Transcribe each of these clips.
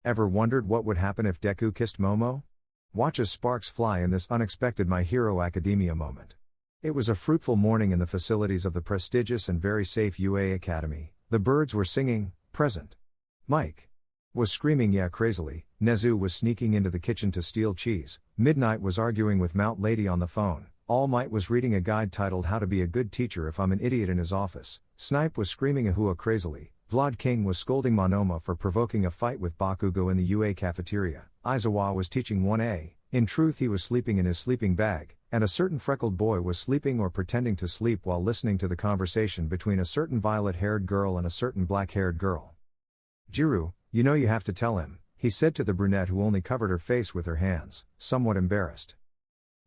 Ever wondered what would happen if Deku kissed Momo? Watch as sparks fly in this unexpected My Hero Academia moment. It was a fruitful morning in the facilities of the prestigious and very safe UA Academy. The birds were singing, present. Mike was screaming yeah crazily, Nezu was sneaking into the kitchen to steal cheese, Midnight was arguing with Mount Lady on the phone, All Might was reading a guide titled How to Be a Good Teacher If I'm an Idiot in his office, Snipe was screaming ahua crazily, Vlad King was scolding Monoma for provoking a fight with Bakugo in the UA cafeteria, Aizawa was teaching 1A, in truth he was sleeping in his sleeping bag, and a certain freckled boy was sleeping or pretending to sleep while listening to the conversation between a certain violet-haired girl and a certain black-haired girl. Jiru, you know you have to tell him, he said to the brunette who only covered her face with her hands, somewhat embarrassed.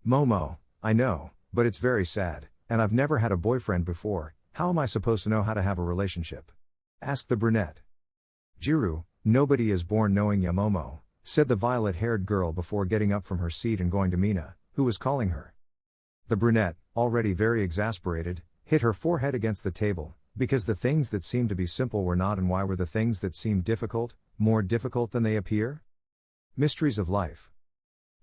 Momo, I know, but it's very sad, and I've never had a boyfriend before, how am I supposed to know how to have a relationship? Asked the brunette. Jiru, nobody is born knowing ya Momo, said the violet-haired girl before getting up from her seat and going to Mina, who was calling her. The brunette, already very exasperated, hit her forehead against the table, because the things that seemed to be simple were not, and why were the things that seemed difficult, more difficult than they appear? Mysteries of life.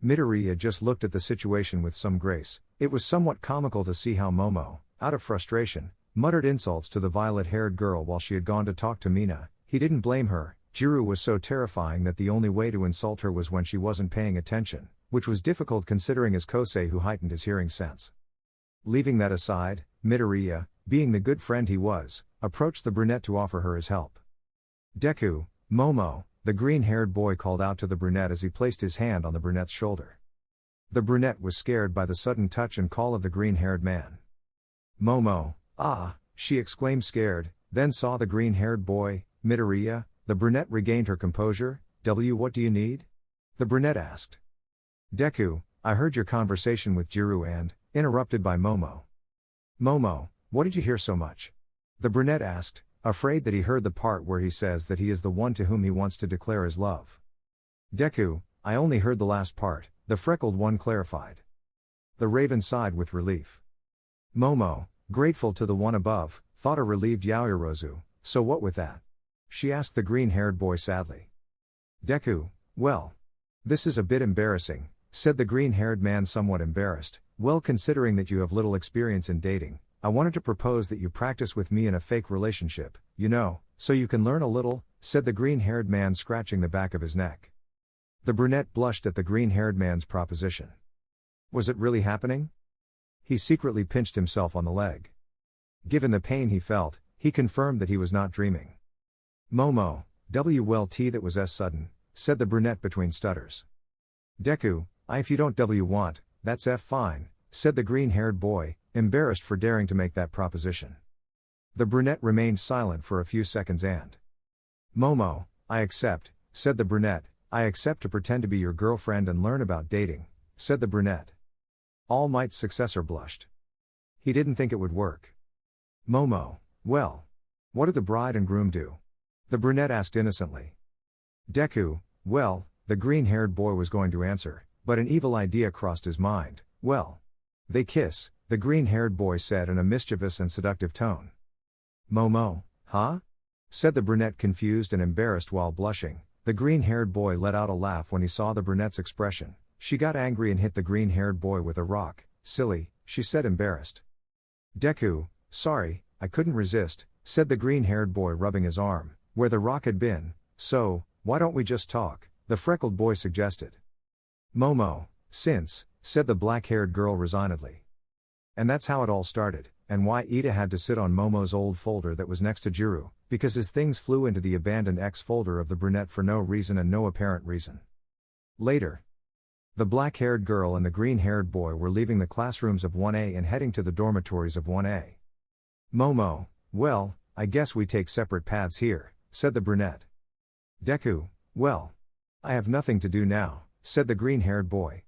Midoriya just looked at the situation with some grace. It was somewhat comical to see how Momo, out of frustration, muttered insults to the violet-haired girl while she had gone to talk to Mina. He didn't blame her. Jiru was so terrifying that the only way to insult her was when she wasn't paying attention, which was difficult considering his Kosei who heightened his hearing sense. Leaving that aside, Midoriya, being the good friend he was, approached the brunette to offer her his help. Deku, Momo, the green-haired boy called out to the brunette as he placed his hand on the brunette's shoulder. The brunette was scared by the sudden touch and call of the green-haired man. Momo, ah, she exclaimed scared, then saw the green-haired boy. Midoriya, the brunette regained her composure. What do you need? The brunette asked. Deku, I heard your conversation with Jiru and, interrupted by Momo. Momo, what did you hear so much? The brunette asked, afraid that he heard the part where he says that he is the one to whom he wants to declare his love. Deku, I only heard the last part, the freckled one clarified. The raven sighed with relief. Momo, grateful to the one above, thought a relieved Yaoyorozu, so what with that? She asked the green-haired boy sadly. Deku, well. This is a bit embarrassing, said the green-haired man somewhat embarrassed, well considering that you have little experience in dating, I wanted to propose that you practice with me in a fake relationship, you know, so you can learn a little, said the green-haired man scratching the back of his neck. The brunette blushed at the green-haired man's proposition. Was it really happening? He secretly pinched himself on the leg. Given the pain he felt, he confirmed that he was not dreaming. Momo, well that was sudden, said the brunette between stutters. Deku, if you don't want, that's fine, said the green-haired boy, embarrassed for daring to make that proposition. The brunette remained silent for a few seconds and. Momo, I accept, said the brunette, I accept to pretend to be your girlfriend and learn about dating, said the brunette. All Might's successor blushed. He didn't think it would work. Momo, well. What did the bride and groom do? The brunette asked innocently. Deku, well, the green-haired boy was going to answer, but an evil idea crossed his mind. Well. They kiss, the green-haired boy said in a mischievous and seductive tone. Momo, huh? Said the brunette confused and embarrassed while blushing. The green-haired boy let out a laugh when he saw the brunette's expression. She got angry and hit the green-haired boy with a rock. Silly, she said embarrassed. Deku, sorry, I couldn't resist, said the green-haired boy rubbing his arm, where the rock had been. So, why don't we just talk? The freckled boy suggested. Momo, since, said the black-haired girl resignedly. And that's how it all started, and why Ida had to sit on Momo's old folder that was next to Jiru, because his things flew into the abandoned X folder of the brunette for no reason and no apparent reason. Later. The black-haired girl and the green-haired boy were leaving the classrooms of 1A and heading to the dormitories of 1A. Momo, well, I guess we take separate paths here, said the brunette. Deku, well. I have nothing to do now, said the green-haired boy.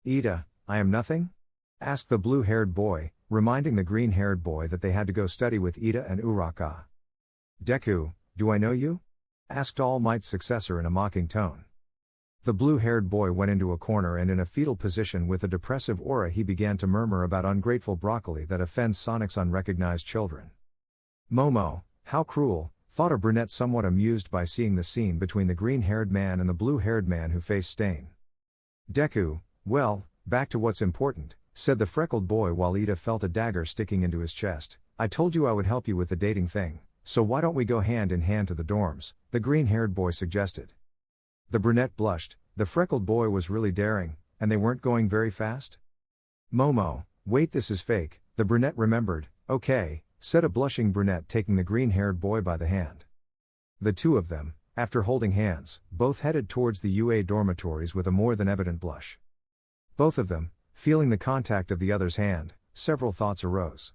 Ida, I am nothing? Asked the blue-haired boy, reminding the green-haired boy that they had to go study with Ida and Uraka. Deku, do I know you? Asked All Might's successor in a mocking tone. The blue-haired boy went into a corner and in a fetal position with a depressive aura he began to murmur about ungrateful broccoli that offends Sonic's unrecognized children. Momo, how cruel, thought a brunette, somewhat amused by seeing the scene between the green-haired man and the blue-haired man who faced Stain. Deku, well, back to what's important, said the freckled boy while Ida felt a dagger sticking into his chest. I told you I would help you with the dating thing, so why don't we go hand in hand to the dorms, the green-haired boy suggested. The brunette blushed. The freckled boy was really daring, and they weren't going very fast? Momo, wait, this is fake, the brunette remembered. Okay, said a blushing brunette, taking the green-haired boy by the hand. The two of them, after holding hands, both headed towards the UA dormitories with a more than evident blush. Both of them, feeling the contact of the other's hand, several thoughts arose.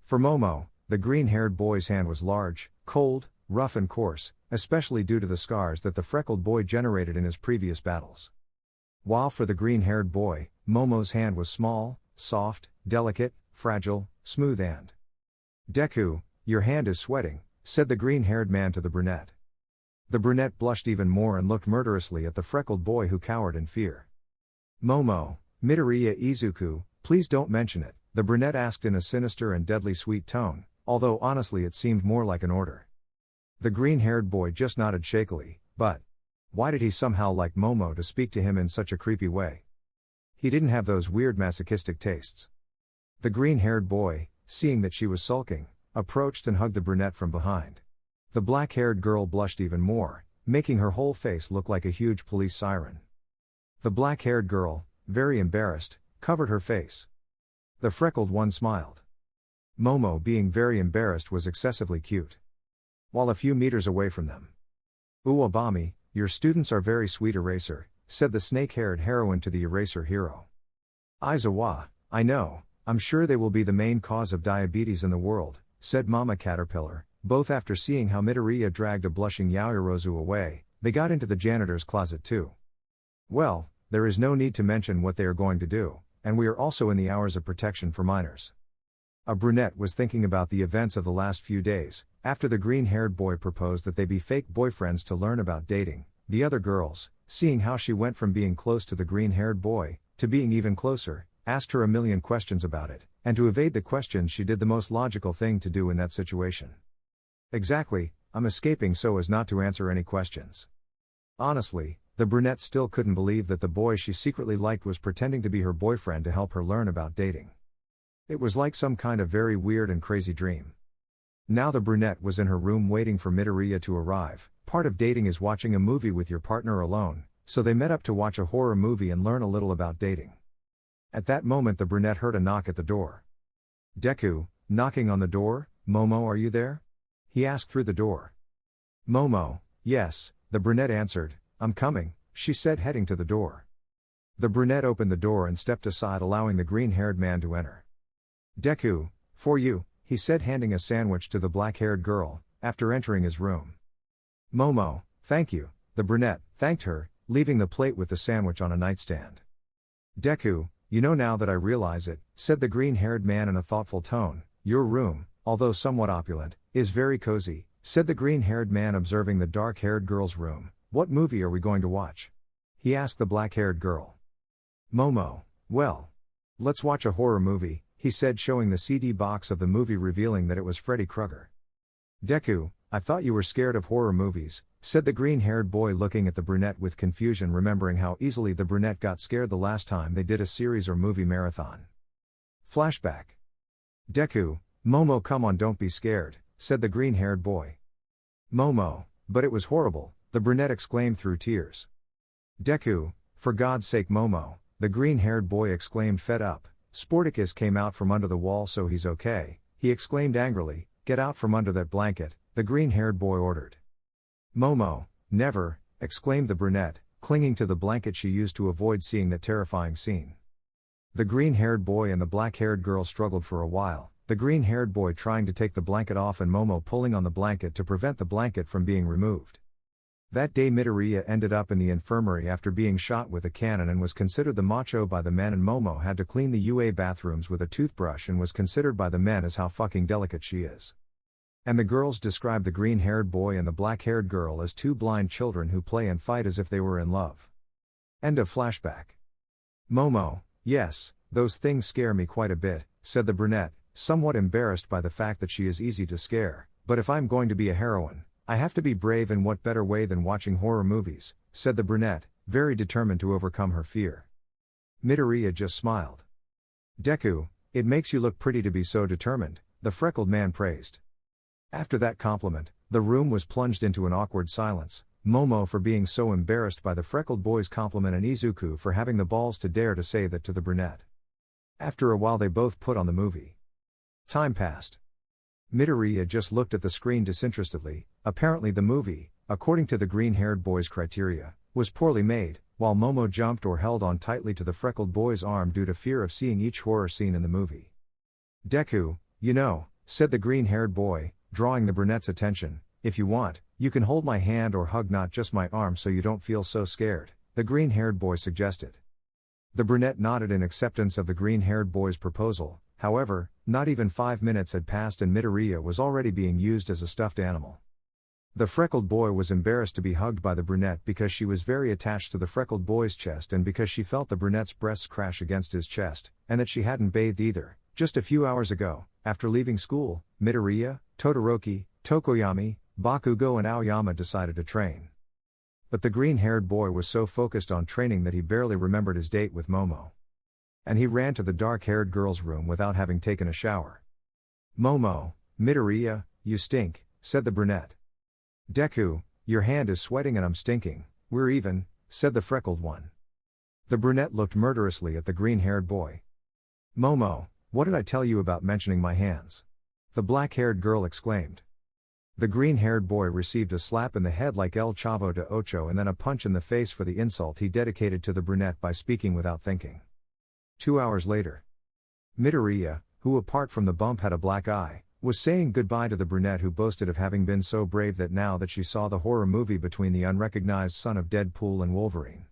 For Momo, the green-haired boy's hand was large, cold, rough and coarse, especially due to the scars that the freckled boy generated in his previous battles. While for the green-haired boy, Momo's hand was small, soft, delicate, fragile, smooth and. Deku, your hand is sweating, said the green-haired man to the brunette. The brunette blushed even more and looked murderously at the freckled boy, who cowered in fear. Momo, Midoriya Izuku, please don't mention it, the brunette asked in a sinister and deadly sweet tone, although honestly it seemed more like an order. The green-haired boy just nodded shakily, but why did he somehow like Momo to speak to him in such a creepy way? He didn't have those weird masochistic tastes. The green-haired boy, seeing that she was sulking, approached and hugged the brunette from behind. The black-haired girl blushed even more, making her whole face look like a huge police siren. The black-haired girl, very embarrassed, covered her face. The freckled one smiled. Momo, being very embarrassed, was excessively cute. While a few meters away from them. Uwabami, your students are very sweet, Eraser, said the snake-haired heroine to the Eraser hero. Aizawa, I know, I'm sure they will be the main cause of diabetes in the world, said Mama Caterpillar. Both after seeing how Midoriya dragged a blushing Yaoyorozu away, they got into the janitor's closet too. Well, there is no need to mention what they are going to do, and we are also in the hours of protection for minors. A brunette was thinking about the events of the last few days, after the green-haired boy proposed that they be fake boyfriends to learn about dating. The other girls, seeing how she went from being close to the green-haired boy, to being even closer, asked her a million questions about it, and to evade the questions she did the most logical thing to do in that situation. Exactly, I'm escaping so as not to answer any questions. Honestly, the brunette still couldn't believe that the boy she secretly liked was pretending to be her boyfriend to help her learn about dating. It was like some kind of very weird and crazy dream. Now the brunette was in her room waiting for Midoriya to arrive. Part of dating is watching a movie with your partner alone, so they met up to watch a horror movie and learn a little about dating. At that moment the brunette heard a knock at the door. Deku, knocking on the door. Momo, are you there? He asked through the door. Momo, yes, the brunette answered. I'm coming, she said, heading to the door. The brunette opened the door and stepped aside, allowing the green-haired man to enter. Deku, for you, he said, handing a sandwich to the black-haired girl, after entering his room. Momo, thank you, the brunette thanked her, leaving the plate with the sandwich on a nightstand. Deku, you know, now that I realize it, said the green-haired man in a thoughtful tone, your room, although somewhat opulent, is very cozy, said the green-haired man, observing the dark-haired girl's room. What movie are we going to watch? He asked the black-haired girl. Momo, well, let's watch a horror movie, he said, showing the CD box of the movie, revealing that it was Freddy Krueger. Deku, I thought you were scared of horror movies, said the green-haired boy, looking at the brunette with confusion, remembering how easily the brunette got scared the last time they did a series or movie marathon. Flashback. Deku, Momo, come on, don't be scared, said the green-haired boy. Momo, but it was horrible, the brunette exclaimed through tears. Deku, for God's sake, Momo, the green-haired boy exclaimed, fed up. Sporticus came out from under the wall, so he's okay, he exclaimed angrily. Get out from under that blanket, the green-haired boy ordered. Momo, never, exclaimed the brunette, clinging to the blanket she used to avoid seeing that terrifying scene. The green-haired boy and the black-haired girl struggled for a while, the green-haired boy trying to take the blanket off and Momo pulling on the blanket to prevent the blanket from being removed. That day Midoriya ended up in the infirmary after being shot with a cannon and was considered the macho by the men, and Momo had to clean the UA bathrooms with a toothbrush and was considered by the men as how fucking delicate she is. And the girls described the green-haired boy and the black-haired girl as two blind children who play and fight as if they were in love. End of flashback. Momo, yes, those things scare me quite a bit, said the brunette, somewhat embarrassed by the fact that she is easy to scare, but if I'm going to be a heroine, I have to be brave, and what better way than watching horror movies, said the brunette, very determined to overcome her fear. Midoriya just smiled. Deku, it makes you look pretty to be so determined, the freckled man praised. After that compliment, the room was plunged into an awkward silence, Momo for being so embarrassed by the freckled boy's compliment and Izuku for having the balls to dare to say that to the brunette. After a while they both put on the movie. Time passed. Midoriya just looked at the screen disinterestedly. Apparently the movie, according to the green-haired boy's criteria, was poorly made, while Momo jumped or held on tightly to the freckled boy's arm due to fear of seeing each horror scene in the movie. Deku, you know, said the green-haired boy, drawing the brunette's attention, if you want, you can hold my hand or hug not just my arm so you don't feel so scared, the green-haired boy suggested. The brunette nodded in acceptance of the green-haired boy's proposal. However, not even 5 minutes had passed and Midoriya was already being used as a stuffed animal. The freckled boy was embarrassed to be hugged by the brunette because she was very attached to the freckled boy's chest and because she felt the brunette's breasts crash against his chest, and that she hadn't bathed either. Just a few hours ago, after leaving school, Midoriya, Todoroki, Tokoyami, Bakugo and Aoyama decided to train. But the green-haired boy was so focused on training that he barely remembered his date with Momo. And he ran to the dark-haired girl's room without having taken a shower. Momo, Midoriya, you stink, said the brunette. Deku, your hand is sweating and I'm stinking, we're even, said the freckled one. The brunette looked murderously at the green-haired boy. Momo, what did I tell you about mentioning my hands? The black-haired girl exclaimed. The green-haired boy received a slap in the head like El Chavo de Ocho and then a punch in the face for the insult he dedicated to the brunette by speaking without thinking. 2 hours later. Midoriya, who apart from the bump had a black eye, was saying goodbye to the brunette who boasted of having been so brave that now that she saw the horror movie between the unrecognized son of Deadpool and Wolverine.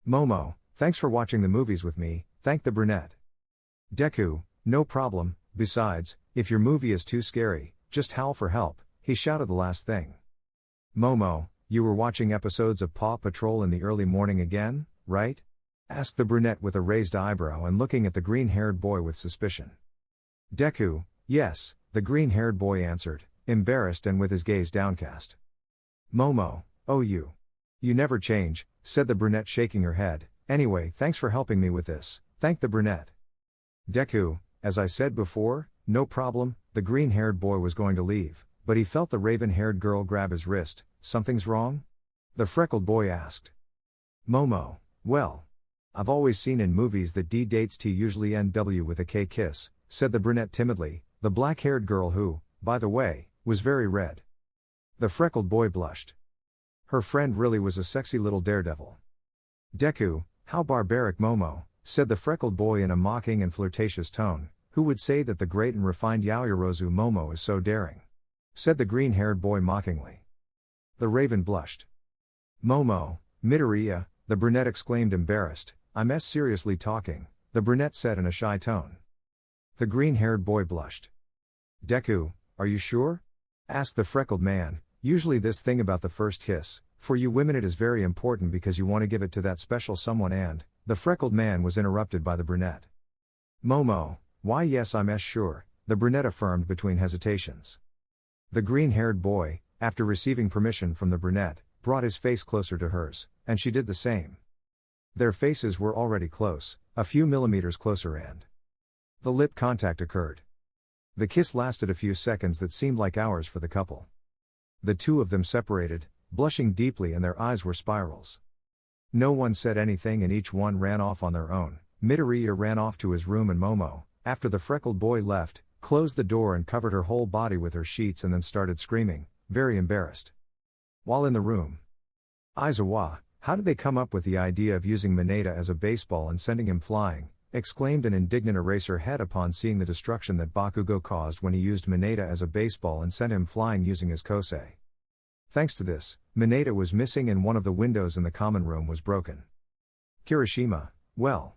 Momo, thanks for watching the movies with me, thanked the brunette. Deku, no problem, besides, if your movie is too scary, just howl for help, he shouted the last thing. Momo, you were watching episodes of Paw Patrol in the early morning again, right? Asked the brunette with a raised eyebrow and looking at the green-haired boy with suspicion. Deku, yes, the green-haired boy answered, embarrassed and with his gaze downcast. Momo, oh you never change, said the brunette shaking her head. Anyway, thanks for helping me with this, thanked the brunette. Deku, as I said before, no problem, the green-haired boy was going to leave, but he felt the raven-haired girl grab his wrist. Something's wrong? The freckled boy asked. Momo, well, I've always seen in movies that D dates T usually NW with a K kiss, said the brunette timidly, the black-haired girl who, by the way, was very red. The freckled boy blushed. Her friend really was a sexy little daredevil. Deku, how barbaric Momo, said the freckled boy in a mocking and flirtatious tone, who would say that the great and refined Yaoyorozu Momo is so daring? Said the green-haired boy mockingly. The raven blushed. Momo, Midoriya, the brunette exclaimed embarrassed, I'm seriously talking, the brunette said in a shy tone. The green-haired boy blushed. Deku, are you sure? Asked the freckled man, usually this thing about the first kiss, for you women it is very important because you want to give it to that special someone and, the freckled man was interrupted by the brunette. Momo, why yes I'm sure, the brunette affirmed between hesitations. The green-haired boy, after receiving permission from the brunette, brought his face closer to hers, and she did the same. Their faces were already close, a few millimeters closer and the lip contact occurred. The kiss lasted a few seconds that seemed like hours for the couple. The two of them separated, blushing deeply and their eyes were spirals. No one said anything and each one ran off on their own. Midoriya ran off to his room and Momo, after the freckled boy left, closed the door and covered her whole body with her sheets and then started screaming, very embarrassed. While in the room, Aizawa, how did they come up with the idea of using Mineta as a baseball and sending him flying? Exclaimed an indignant Eraserhead upon seeing the destruction that Bakugo caused when he used Mineta as a baseball and sent him flying using his kosei. Thanks to this, Mineta was missing and one of the windows in the common room was broken. Kirishima, well.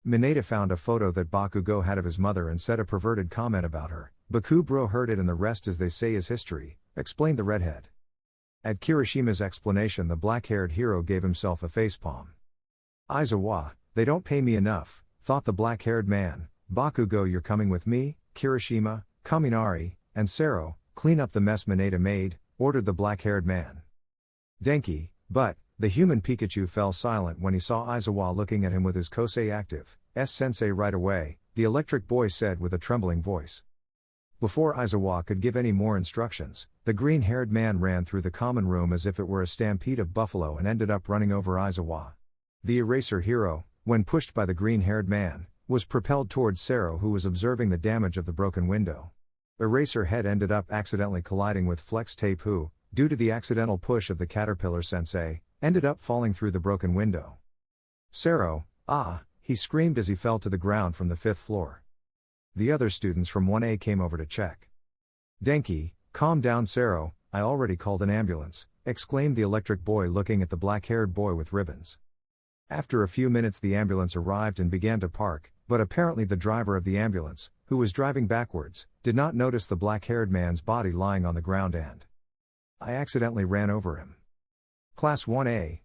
Mineta found a photo that Bakugo had of his mother and said a perverted comment about her. Bakubro heard it and the rest as they say is history, explained the redhead. At Kirishima's explanation the black-haired hero gave himself a facepalm. Aizawa, they don't pay me enough, thought the black-haired man. Bakugo you're coming with me, Kirishima, Kaminari, and Sero, clean up the mess Mineta made, ordered the black-haired man. Denki, but, the human Pikachu fell silent when he saw Aizawa looking at him with his Kosei active. Sensei right away, the electric boy said with a trembling voice. Before Aizawa could give any more instructions, the green-haired man ran through the common room as if it were a stampede of buffalo and ended up running over Aizawa. The eraser hero, when pushed by the green-haired man, was propelled towards Sero, who was observing the damage of the broken window. Eraser head ended up accidentally colliding with Flex Tape, who, due to the accidental push of the caterpillar sensei, ended up falling through the broken window. Sero, he screamed as he fell to the ground from the 5th floor. The other students from 1A came over to check. Denki, calm down Sero, I already called an ambulance, exclaimed the electric boy looking at the black-haired boy with ribbons. After a few minutes the ambulance arrived and began to park, but apparently the driver of the ambulance, who was driving backwards, did not notice the black-haired man's body lying on the ground and I accidentally ran over him. Class 1A,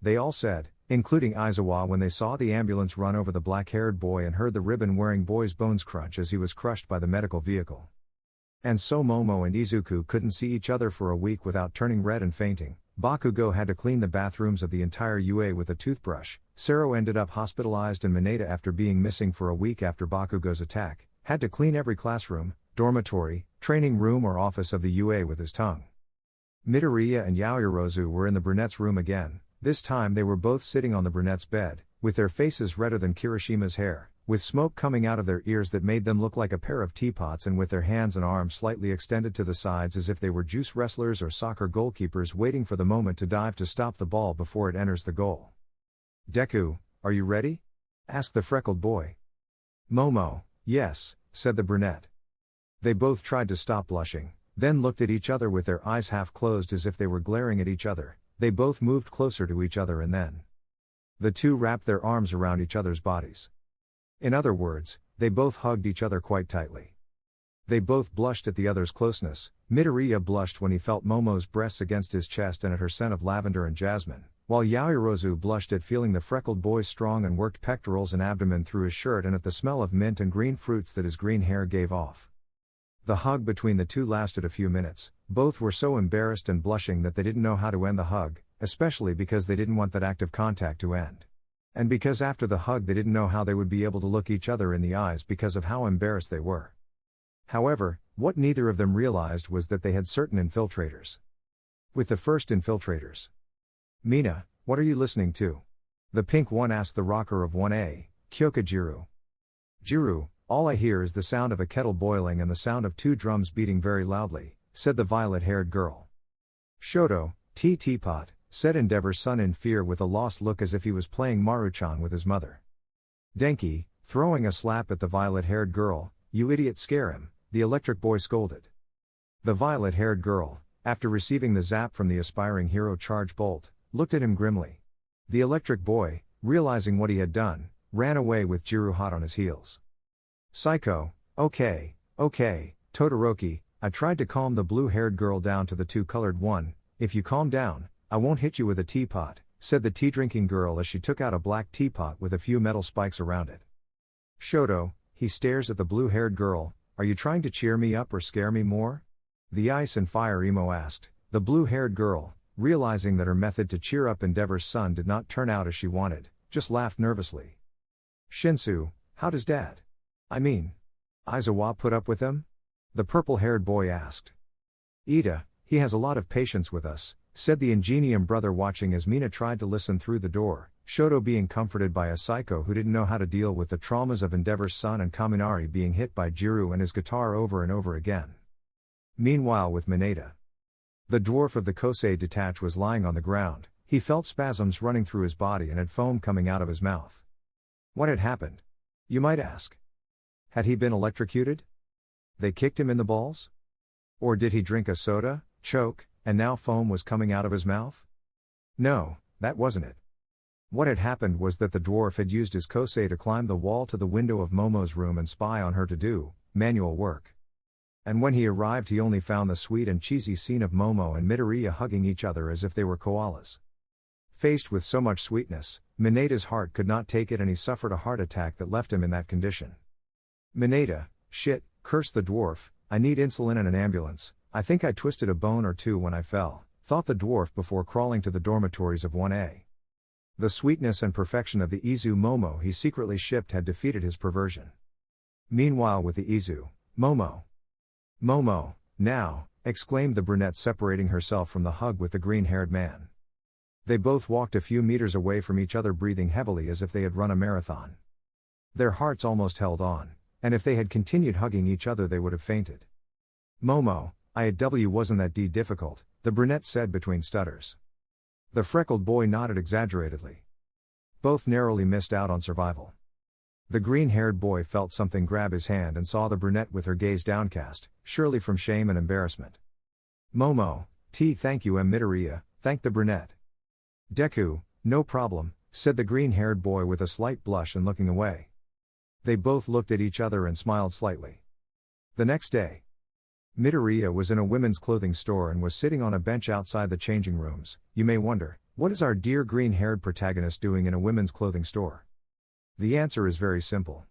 they all said, including Aizawa when they saw the ambulance run over the black-haired boy and heard the ribbon-wearing boy's bones crunch as he was crushed by the medical vehicle. And so Momo and Izuku couldn't see each other for a week without turning red and fainting. Bakugo had to clean the bathrooms of the entire UA with a toothbrush. Sero ended up hospitalized, and Mineta, after being missing for a week after Bakugo's attack, had to clean every classroom, dormitory, training room or office of the UA with his tongue. Midoriya and Yaoyorozu were in the brunette's room again. This time they were both sitting on the brunette's bed, with their faces redder than Kirishima's hair, with smoke coming out of their ears that made them look like a pair of teapots, and with their hands and arms slightly extended to the sides as if they were juice wrestlers or soccer goalkeepers waiting for the moment to dive to stop the ball before it enters the goal. Deku, are you ready? Asked the freckled boy. Momo, yes, said the brunette. They both tried to stop blushing, then looked at each other with their eyes half closed as if they were glaring at each other. They both moved closer to each other and then the two wrapped their arms around each other's bodies. In other words, they both hugged each other quite tightly. They both blushed at the other's closeness. Midoriya blushed when he felt Momo's breasts against his chest and at her scent of lavender and jasmine, while Yaoyorozu blushed at feeling the freckled boy's strong and worked pectorals and abdomen through his shirt and at the smell of mint and green fruits that his green hair gave off. The hug between the two lasted a few minutes. Both were so embarrassed and blushing that they didn't know how to end the hug, especially because they didn't want that active contact to end. And because after the hug they didn't know how they would be able to look each other in the eyes because of how embarrassed they were. However, what neither of them realized was that they had certain infiltrators. With the first infiltrators. Mina, what are you listening to? The pink one asked the rocker of 1A, Kyokajiru. Jiru, all I hear is the sound of a kettle boiling and the sound of 2 drums beating very loudly, said the violet-haired girl. Shoto, teapot, said Endeavor's son in fear with a lost look as if he was playing Maruchan with his mother. Denki, throwing a slap at the violet-haired girl, you idiot, scare him, the electric boy scolded. The violet-haired girl, after receiving the zap from the aspiring hero charge bolt, looked at him grimly. The electric boy, realizing what he had done, ran away with Jiru hot on his heels. Psycho, okay, Todoroki, I tried to calm the blue-haired girl down to the 2-colored one. If you calm down, I won't hit you with a teapot, said the tea-drinking girl as she took out a black teapot with a few metal spikes around it. Shoto, he stares at the blue-haired girl, are you trying to cheer me up or scare me more? The ice and fire emo asked. The blue-haired girl, realizing that her method to cheer up Endeavor's son did not turn out as she wanted, just laughed nervously. Shinsu, how does Dad? Aizawa put up with them? The purple-haired boy asked. Ida, he has a lot of patience with us, said the Ingenium brother watching as Mina tried to listen through the door, Shoto being comforted by a psycho who didn't know how to deal with the traumas of Endeavor's son and Kaminari being hit by Jiru and his guitar over and over again. Meanwhile with Mineta. The dwarf of the Kosei detach was lying on the ground. He felt spasms running through his body and had foam coming out of his mouth. What had happened? You might ask. Had he been electrocuted? They kicked him in the balls? Or did he drink a soda, choke, and now foam was coming out of his mouth? No, that wasn't it. What had happened was that the dwarf had used his Kosei to climb the wall to the window of Momo's room and spy on her to do manual work. And when he arrived he only found the sweet and cheesy scene of Momo and Midoriya hugging each other as if they were koalas. Faced with so much sweetness, Mineta's heart could not take it and he suffered a heart attack that left him in that condition. Mineta, shit, cursed the dwarf, I need insulin and an ambulance. I think I twisted a bone or two when I fell, thought the dwarf before crawling to the dormitories of 1A. The sweetness and perfection of the Izu Momo he secretly shipped had defeated his perversion. Meanwhile with the Izu, Momo. Momo, now, exclaimed the brunette separating herself from the hug with the green-haired man. They both walked a few meters away from each other breathing heavily as if they had run a marathon. Their hearts almost held on, and if they had continued hugging each other they would have fainted. Momo, IW wasn't that difficult, the brunette said between stutters. The freckled boy nodded exaggeratedly. Both narrowly missed out on survival. The green-haired boy felt something grab his hand and saw the brunette with her gaze downcast, surely from shame and embarrassment. Momo, thank you Midoriya, thanked the brunette. Deku, no problem, said the green-haired boy with a slight blush and looking away. They both looked at each other and smiled slightly. The next day, Midoriya was in a women's clothing store and was sitting on a bench outside the changing rooms. You may wonder, what is our dear green-haired protagonist doing in a women's clothing store? The answer is very simple.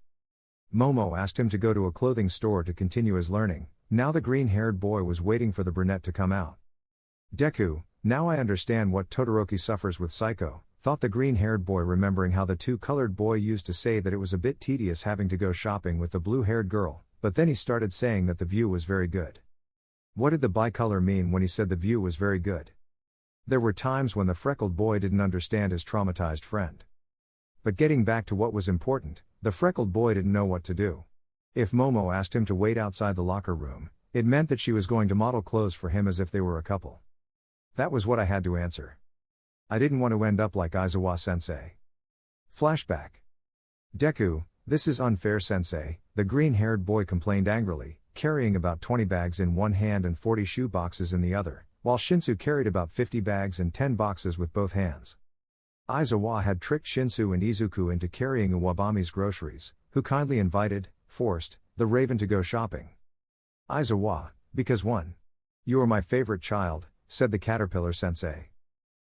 Momo asked him to go to a clothing store to continue his learning. Now the green-haired boy was waiting for the brunette to come out. Deku, now I understand what Todoroki suffers with Psycho, thought the green-haired boy remembering how the two-colored boy used to say that it was a bit tedious having to go shopping with the blue-haired girl, but then he started saying that the view was very good. What did the bicolor mean when he said the view was very good? There were times when the freckled boy didn't understand his traumatized friend. But getting back to what was important, the freckled boy didn't know what to do. If Momo asked him to wait outside the locker room, it meant that she was going to model clothes for him as if they were a couple. That was what I had to answer. I didn't want to end up like Aizawa-sensei. Flashback. Deku, this is unfair sensei, the green-haired boy complained angrily, carrying about 20 bags in one hand and 40 shoe boxes in the other, while Shinsu carried about 50 bags and 10 boxes with both hands. Aizawa had tricked Shinsu and Izuku into carrying Uwabami's groceries, who kindly forced, the raven to go shopping. Aizawa, because 1. You are my favorite child, said the caterpillar sensei.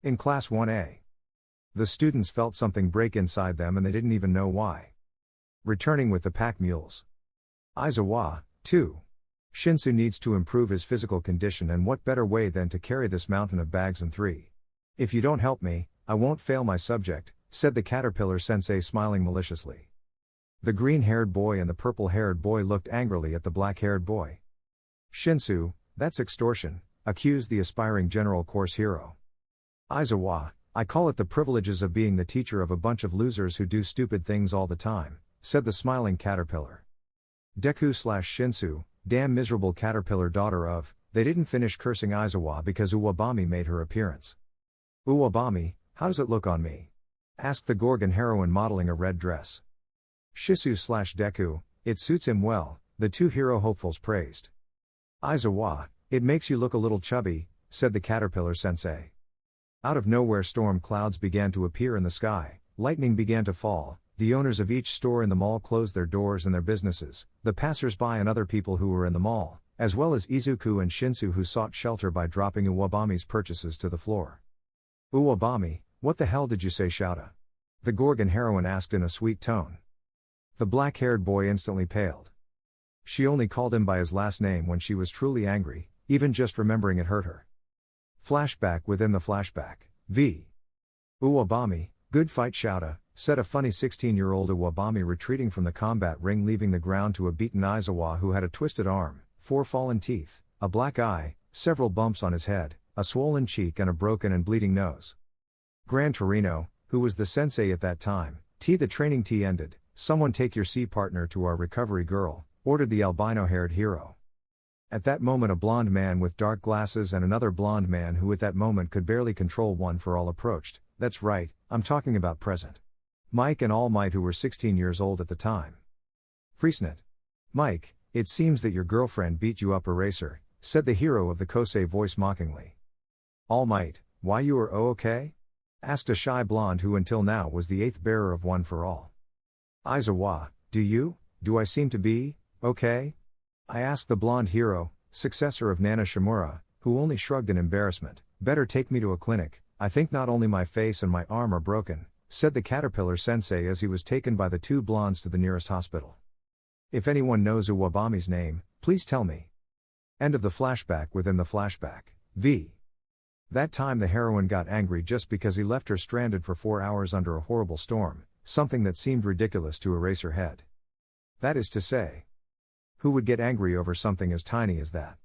In class 1A. The students felt something break inside them and they didn't even know why. Returning with the pack mules. Aizawa, 2. Shinsu needs to improve his physical condition, and what better way than to carry this mountain of bags? And 3. If you don't help me, I won't fail my subject, said the caterpillar sensei smiling maliciously. The green-haired boy and the purple-haired boy looked angrily at the black-haired boy. Shinsu, that's extortion, accused the aspiring general course hero. Aizawa, I call it the privileges of being the teacher of a bunch of losers who do stupid things all the time, said the smiling caterpillar. Deku/Shinsu, damn miserable caterpillar daughter of, they didn't finish cursing Aizawa because Uwabami made her appearance. Uwabami, how does it look on me? Asked the Gorgon heroine modeling a red dress. Shisu/Deku, it suits him well, the two hero hopefuls praised. Aizawa, it makes you look a little chubby, said the caterpillar sensei. Out of nowhere storm clouds began to appear in the sky, lightning began to fall, the owners of each store in the mall closed their doors and their businesses, the passers-by and other people who were in the mall, as well as Izuku and Shinsu who sought shelter by dropping Uwabami's purchases to the floor. Uwabami, what the hell did you say, Shouta? The Gorgon heroine asked in a sweet tone. The black-haired boy instantly paled. She only called him by his last name when she was truly angry, even just remembering it hurt her. Flashback within the flashback. V. Uwabami, good fight Shouta, said a funny 16-year-old Uwabami retreating from the combat ring, leaving the ground to a beaten Aizawa who had a twisted arm, 4 fallen teeth, a black eye, several bumps on his head, a swollen cheek and a broken and bleeding nose. Gran Torino, who was the sensei at that time, the training ended, someone take your C partner to our recovery girl, ordered the albino-haired hero. At that moment a blonde man with dark glasses and another blonde man who at that moment could barely control one for all approached. That's right, I'm talking about Present Mike and All Might, who were 16 years old at the time. Priestnet. Mike, it seems that your girlfriend beat you up, eraser, said the hero of the Kosei voice mockingly. All Might, why you are okay? Asked a shy blonde who until now was the 8th bearer of One for All. Aizawa, do I seem to be, okay? I asked the blonde hero, successor of Nana Shimura, who only shrugged in embarrassment. Better take me to a clinic, I think not only my face and my arm are broken, said the caterpillar sensei as he was taken by the two blondes to the nearest hospital. If anyone knows Uwabami's name, Please tell me. End of the flashback within the flashback. V. That time the heroine got angry just because he left her stranded for 4 hours under a horrible storm, something that seemed ridiculous to erase her head. That is to say, who would get angry over something as tiny as that?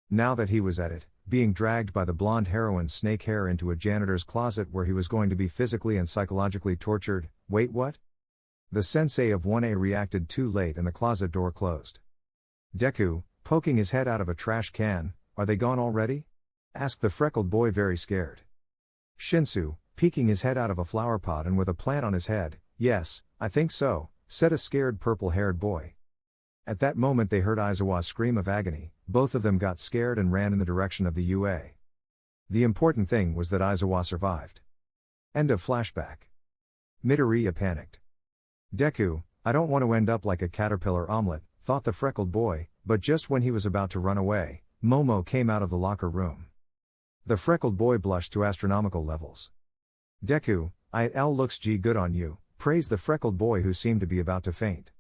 Now that he was at it, being dragged by the blonde heroine's snake hair into a janitor's closet where he was going to be physically and psychologically tortured. Wait, what? The sensei of 1A reacted too late and the closet door closed. Deku, poking his head out of a trash can, are they gone already? Asked the freckled boy very scared. Shinsu, peeking his head out of a flower pot and with a plant on his head, yes, I think so, said a scared purple-haired boy. At that moment they heard Aizawa scream of agony, both of them got scared and ran in the direction of the UA. The important thing was that Aizawa survived. End of flashback. Midoriya panicked. Deku, I don't want to end up like a caterpillar omelet, thought the freckled boy, but just when he was about to run away, Momo came out of the locker room. The freckled boy blushed to astronomical levels. Deku, it looks good on you, praised the freckled boy who seemed to be about to faint.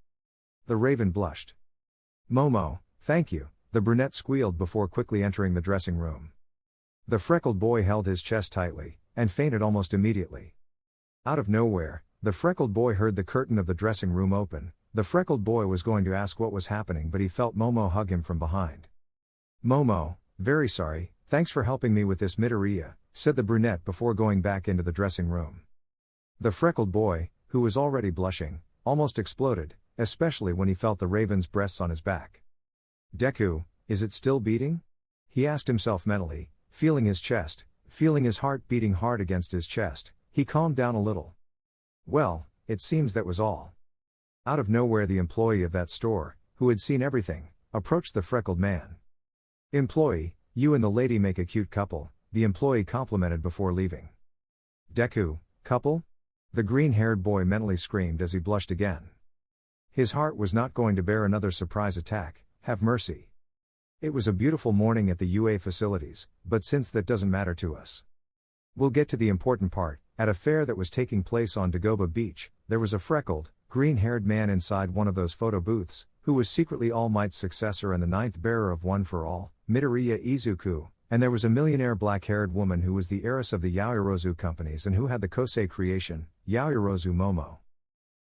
The raven blushed. Momo, thank you, the brunette squealed before quickly entering the dressing room. The freckled boy held his chest tightly, and fainted almost immediately. Out of nowhere, the freckled boy heard the curtain of the dressing room open. The freckled boy was going to ask what was happening, but he felt Momo hug him from behind. Momo, very sorry, thanks for helping me with this, Midoriya, said the brunette before going back into the dressing room. The freckled boy, who was already blushing, almost exploded, especially when he felt the raven's breasts on his back. Deku, is it still beating? He asked himself mentally, feeling his chest, feeling his heart beating hard against his chest. He calmed down a little. Well, it seems that was all. Out of nowhere the employee of that store, who had seen everything, approached the freckled man. Employee, you and the lady make a cute couple, the employee complimented before leaving. Deku, couple? The green-haired boy mentally screamed as he blushed again. His heart was not going to bear another surprise attack, have mercy. It was a beautiful morning at the UA facilities, but since that doesn't matter to us. We'll get to the important part. At a fair that was taking place on Dagoba Beach, there was a freckled, green-haired man inside one of those photo booths, who was secretly All Might's successor and the ninth bearer of One for All, Midoriya Izuku, and there was a millionaire black-haired woman who was the heiress of the Yaoyorozu companies and who had the Kosei creation, Yaoyorozu Momo.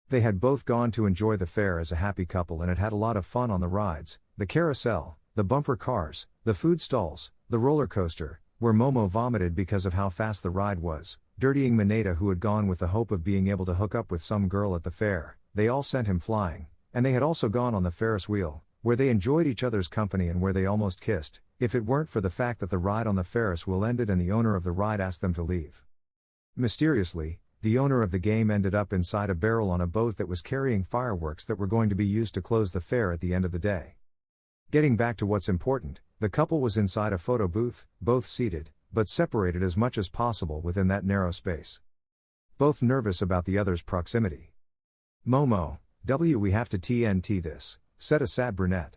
They had both gone to enjoy the fair as a happy couple and had had a lot of fun on the rides, the carousel, the bumper cars, the food stalls, the roller coaster, where Momo vomited because of how fast the ride was, dirtying Mineta who had gone with the hope of being able to hook up with some girl at the fair. They all sent him flying, and they had also gone on the Ferris wheel, where they enjoyed each other's company and where they almost kissed, if it weren't for the fact that the ride on the Ferris wheel ended and the owner of the ride asked them to leave. Mysteriously, the owner of the game ended up inside a barrel on a boat that was carrying fireworks that were going to be used to close the fair at the end of the day. Getting back to what's important, the couple was inside a photo booth, both seated, but separated as much as possible within that narrow space. Both nervous about the other's proximity. Momo, we have to TNT this, said a sad brunette.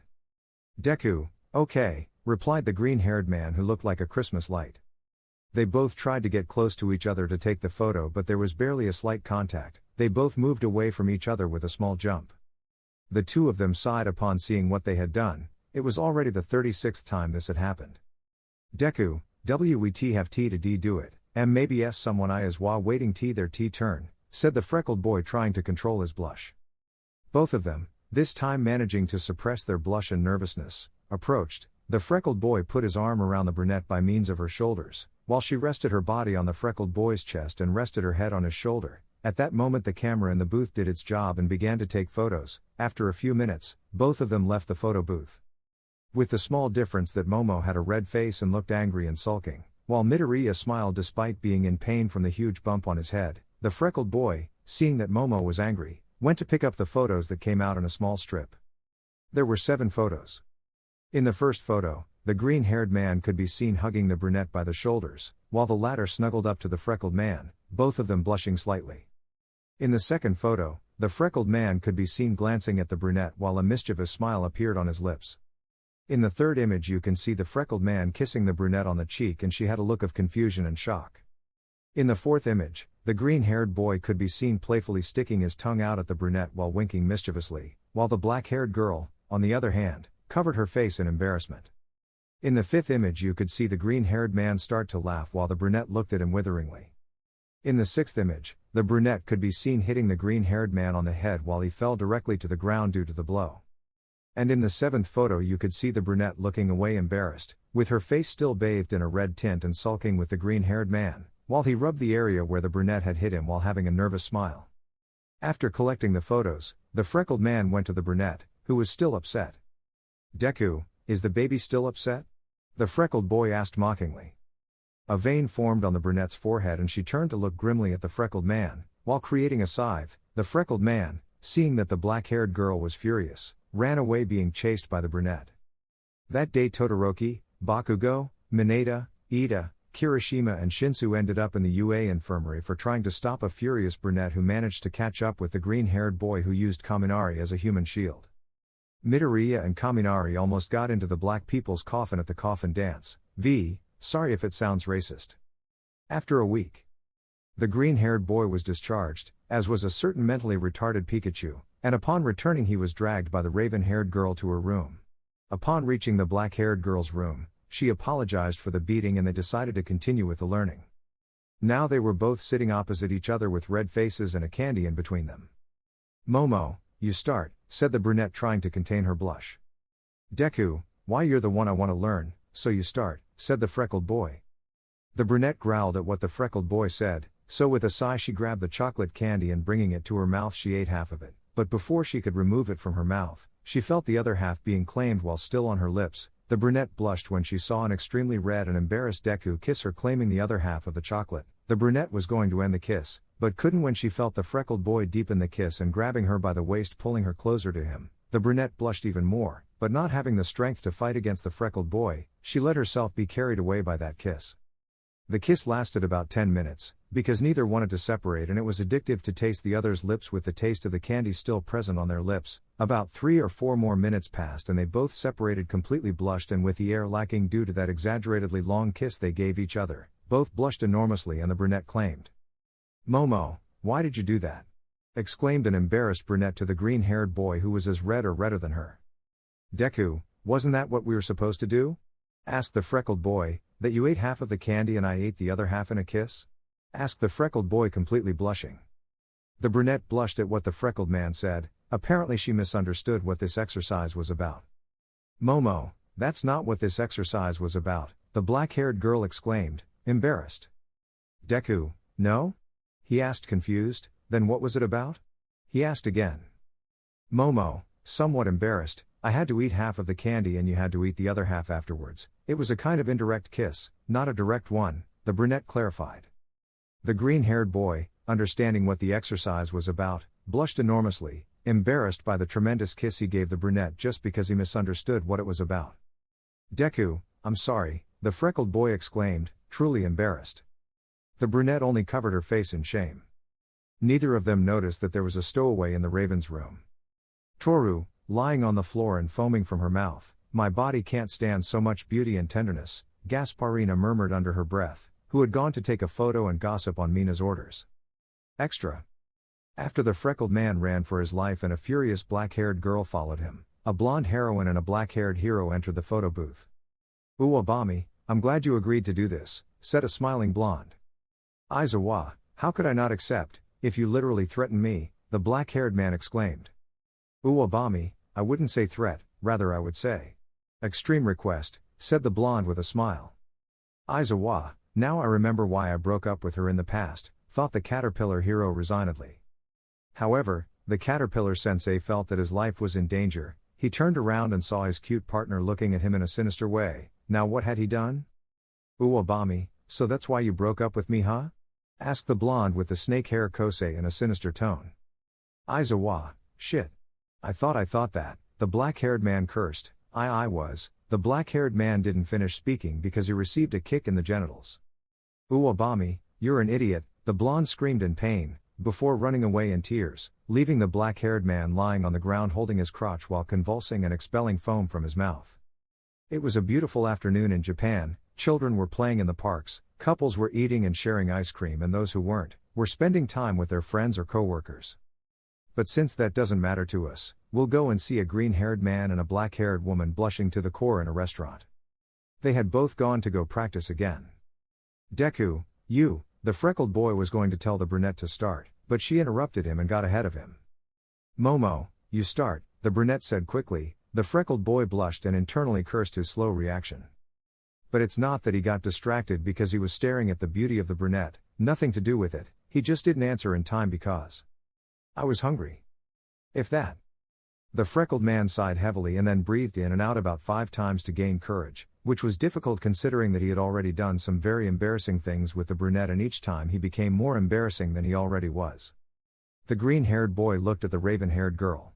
Deku, okay, replied the green-haired man who looked like a Christmas light. They both tried to get close to each other to take the photo, but there was barely a slight contact. They both moved away from each other with a small jump. The two of them sighed upon seeing what they had done. It was already the 36th time this had happened. Deku, we have T to D do it, maybe S someone I is waiting T their T turn, said the freckled boy trying to control his blush. Both of them, this time managing to suppress their blush and nervousness, approached. The freckled boy put his arm around the brunette by means of her shoulders, while she rested her body on the freckled boy's chest and rested her head on his shoulder. At that moment the camera in the booth did its job and began to take photos. After a few minutes, both of them left the photo booth. With the small difference that Momo had a red face and looked angry and sulking, while Midoriya smiled despite being in pain from the huge bump on his head. The freckled boy, seeing that Momo was angry, went to pick up the photos that came out in a small strip. There were 7 photos. In the first photo, the green-haired man could be seen hugging the brunette by the shoulders, while the latter snuggled up to the freckled man, both of them blushing slightly. In the second photo, the freckled man could be seen glancing at the brunette while a mischievous smile appeared on his lips. In the third image you can see the freckled man kissing the brunette on the cheek and she had a look of confusion and shock. In the fourth image, the green-haired boy could be seen playfully sticking his tongue out at the brunette while winking mischievously, while the black-haired girl, on the other hand, covered her face in embarrassment. In the fifth image you could see the green-haired man start to laugh while the brunette looked at him witheringly. In the sixth image, the brunette could be seen hitting the green-haired man on the head while he fell directly to the ground due to the blow. And in the seventh photo you could see the brunette looking away embarrassed, with her face still bathed in a red tint and sulking with the green-haired man, while he rubbed the area where the brunette had hit him while having a nervous smile. After collecting the photos, the freckled man went to the brunette, who was still upset. "Deku, is the baby still upset?" the freckled boy asked mockingly. A vein formed on the brunette's forehead and she turned to look grimly at the freckled man, while creating a scythe. The freckled man, seeing that the black-haired girl was furious, ran away being chased by the brunette. That day Todoroki, Bakugo, Mineta, Ida, Kirishima and Shinsu ended up in the UA infirmary for trying to stop a furious brunette who managed to catch up with the green-haired boy who used Kaminari as a human shield. Midoriya and Kaminari almost got into the black people's coffin at the coffin dance. Sorry if it sounds racist. After a week, the green-haired boy was discharged, as was a certain mentally retarded Pikachu, and upon returning he was dragged by the raven-haired girl to her room. Upon reaching the black-haired girl's room, she apologized for the beating and they decided to continue with the learning. Now they were both sitting opposite each other with red faces and a candy in between them. "Momo, you start," said the brunette trying to contain her blush. "Deku, why you're the one I want to learn, so you start," said the freckled boy. The brunette growled at what the freckled boy said, so with a sigh she grabbed the chocolate candy and bringing it to her mouth she ate half of it, but before she could remove it from her mouth, she felt the other half being claimed while still on her lips. The brunette blushed when she saw an extremely red and embarrassed Deku kiss her claiming the other half of the chocolate. The brunette was going to end the kiss, but couldn't when she felt the freckled boy deepen the kiss and grabbing her by the waist pulling her closer to him. The brunette blushed even more, but not having the strength to fight against the freckled boy, she let herself be carried away by that kiss. The kiss lasted about 10 minutes, because neither wanted to separate and it was addictive to taste the other's lips with the taste of the candy still present on their lips. About 3 or 4 more minutes passed and they both separated completely blushed and with the air lacking due to that exaggeratedly long kiss they gave each other. Both blushed enormously and the brunette claimed. "Momo, why did you do that?" exclaimed an embarrassed brunette to the green-haired boy who was as red or redder than her. "Deku, wasn't that what we were supposed to do?" asked the freckled boy. "That you ate half of the candy and I ate the other half in a kiss?" asked the freckled boy completely blushing. The brunette blushed at what the freckled man said. Apparently she misunderstood what this exercise was about. "Momo, that's not what this exercise was about," the black-haired girl exclaimed, embarrassed. "Deku, no?" he asked confused. "Then what was it about?" he asked again. "Momo, somewhat embarrassed, I had to eat half of the candy and you had to eat the other half afterwards. It was a kind of indirect kiss, not a direct one," the brunette clarified. The green-haired boy, understanding what the exercise was about, blushed enormously, embarrassed by the tremendous kiss he gave the brunette just because he misunderstood what it was about. "Deku, I'm sorry," the freckled boy exclaimed, truly embarrassed. The brunette only covered her face in shame. Neither of them noticed that there was a stowaway in the raven's room. Toru, lying on the floor and foaming from her mouth. "My body can't stand so much beauty and tenderness," Gasparina murmured under her breath, who had gone to take a photo and gossip on Mina's orders. Extra. After the freckled man ran for his life and a furious black-haired girl followed him, a blonde heroine and a black-haired hero entered the photo booth. "Uwabami, I'm glad you agreed to do this," said a smiling blonde. "Aizawa, how could I not accept, if you literally threatened me," the black-haired man exclaimed. "Uwabami, I wouldn't say threat, rather I would say extreme request," said the blonde with a smile. "Aizawa, now I remember why I broke up with her in the past," thought the caterpillar hero resignedly. However, the caterpillar sensei felt that his life was in danger. He turned around and saw his cute partner looking at him in a sinister way. Now what had he done? "Uwabami, so that's why you broke up with me, huh?" asked the blonde with the snake hair kosei in a sinister tone. "Aizawa, shit. I thought that," the black-haired man cursed. I was." The black-haired man didn't finish speaking because he received a kick in the genitals. "Uwabami, you're an idiot," the blonde screamed in pain, before running away in tears, leaving the black-haired man lying on the ground holding his crotch while convulsing and expelling foam from his mouth. It was a beautiful afternoon in Japan. Children were playing in the parks, couples were eating and sharing ice cream and those who weren't, were spending time with their friends or coworkers. But since that doesn't matter to us, we'll go and see a green-haired man and a black-haired woman blushing to the core in a restaurant. They had both gone to go practice again. Deku, you, the freckled boy was going to tell the brunette to start, but she interrupted him and got ahead of him. Momo, you start, the brunette said quickly. The freckled boy blushed and internally cursed his slow reaction. But it's not that he got distracted because he was staring at the beauty of the brunette, nothing to do with it, he just didn't answer in time because I was hungry. If that. The freckled man sighed heavily and then breathed in and out about 5 times to gain courage, which was difficult considering that he had already done some very embarrassing things with the brunette and each time he became more embarrassing than he already was. The green-haired boy looked at the raven-haired girl.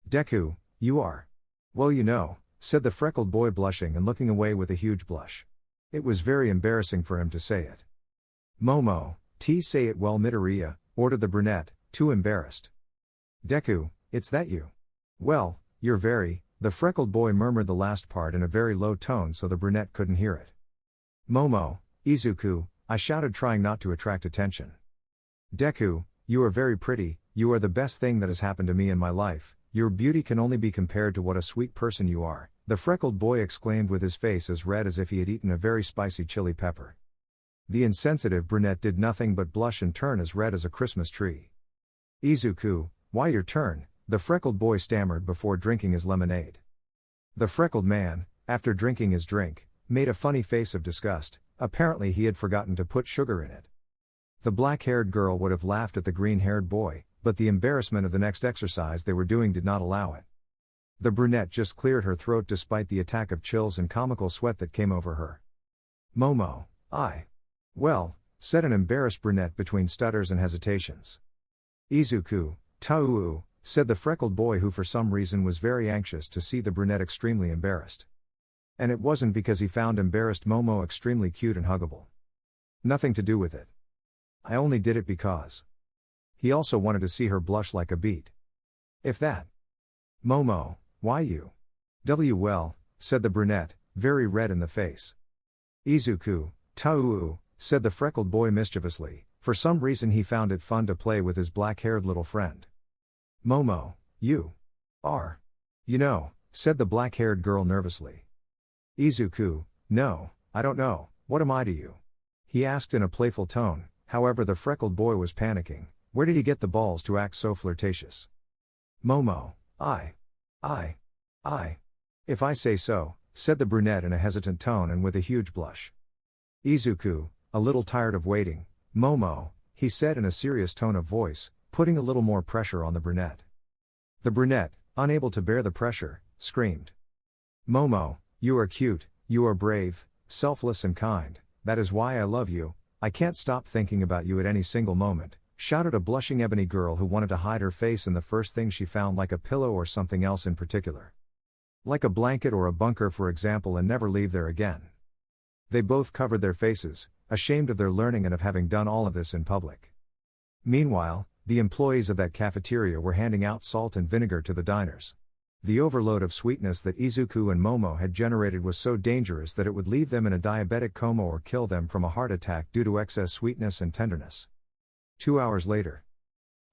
Deku, you are. Well, you know, said the freckled boy blushing and looking away with a huge blush. It was very embarrassing for him to say it. Momo, say it well Midoriya, ordered the brunette, too embarrassed. Deku, it's that you. Well, you're very, the freckled boy murmured the last part in a very low tone so the brunette couldn't hear it. Momo, Izuku, I shouted trying not to attract attention. Deku, you are very pretty, you are the best thing that has happened to me in my life, your beauty can only be compared to what a sweet person you are, the freckled boy exclaimed with his face as red as if he had eaten a very spicy chili pepper. The insensitive brunette did nothing but blush and turn as red as a Christmas tree. Izuku, why your turn, the freckled boy stammered before drinking his lemonade. The freckled man, after drinking his drink, made a funny face of disgust, apparently he had forgotten to put sugar in it. The black-haired girl would have laughed at the green-haired boy, but the embarrassment of the next exercise they were doing did not allow it. The brunette just cleared her throat despite the attack of chills and comical sweat that came over her. Momo, well, said an embarrassed brunette between stutters and hesitations. Izuku, Tauu, said the freckled boy who for some reason was very anxious to see the brunette extremely embarrassed. And it wasn't because he found embarrassed Momo extremely cute and huggable. Nothing to do with it. I only did it because he also wanted to see her blush like a beet. If that. Momo, why you? Well, said the brunette, very red in the face. Izuku, Tauu, said the freckled boy mischievously, for some reason he found it fun to play with his black-haired little friend. Momo, you are. You know, said the black-haired girl nervously. Izuku, no, I don't know, what am I to you? He asked in a playful tone, however the freckled boy was panicking, where did he get the balls to act so flirtatious? Momo, if I say so, said the brunette in a hesitant tone and with a huge blush. Izuku, a little tired of waiting, Momo, he said in a serious tone of voice, putting a little more pressure on the brunette. The brunette, unable to bear the pressure, screamed. Momo, you are cute, you are brave, selfless and kind, that is why I love you, I can't stop thinking about you at any single moment, shouted a blushing ebony girl who wanted to hide her face in the first thing she found like a pillow or something else in particular. Like a blanket or a bunker for example and never leave there again. They both covered their faces, ashamed of their learning and of having done all of this in public. Meanwhile, the employees of that cafeteria were handing out salt and vinegar to the diners. The overload of sweetness that Izuku and Momo had generated was so dangerous that it would leave them in a diabetic coma or kill them from a heart attack due to excess sweetness and tenderness. 2 hours later.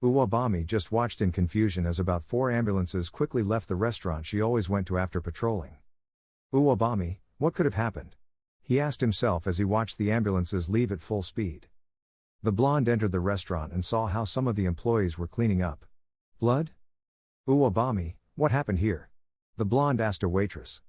Uwabami just watched in confusion as about 4 ambulances quickly left the restaurant she always went to after patrolling. Uwabami, what could have happened? He asked himself as he watched the ambulances leave at full speed. The blonde entered the restaurant and saw how some of the employees were cleaning up. Blood? Uwabami, what happened here? The blonde asked a waitress.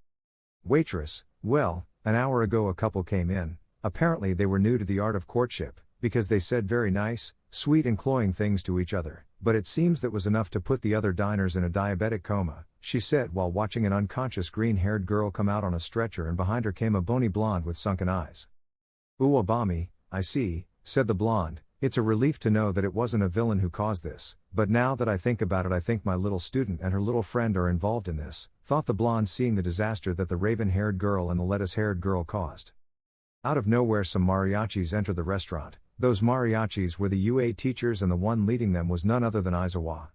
Waitress, well, an hour ago a couple came in, apparently they were new to the art of courtship, because they said very nice, sweet and cloying things to each other, but it seems that was enough to put the other diners in a diabetic coma, she said while watching an unconscious green-haired girl come out on a stretcher and behind her came a bony blonde with sunken eyes. Uwabami, I see, said the blonde, it's a relief to know that it wasn't a villain who caused this, but now that I think about it I think my little student and her little friend are involved in this, thought the blonde seeing the disaster that the raven-haired girl and the lettuce-haired girl caused. Out of nowhere some mariachis entered the restaurant. Those mariachis were the UA teachers and the one leading them was none other than Aizawa.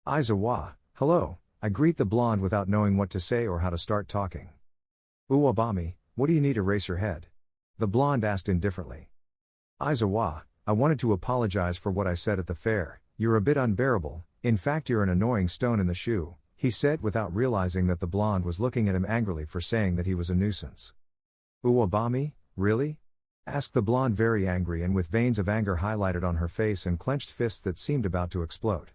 Aizawa, hello, I greet the blonde without knowing what to say or how to start talking. Uwabami, what do you need to erase your head? The blonde asked indifferently. Aizawa, I wanted to apologize for what I said at the fair. You're a bit unbearable, in fact you're an annoying stone in the shoe, he said without realizing that the blonde was looking at him angrily for saying that he was a nuisance. Uwabami, really? Asked the blonde very angry and with veins of anger highlighted on her face and clenched fists that seemed about to explode.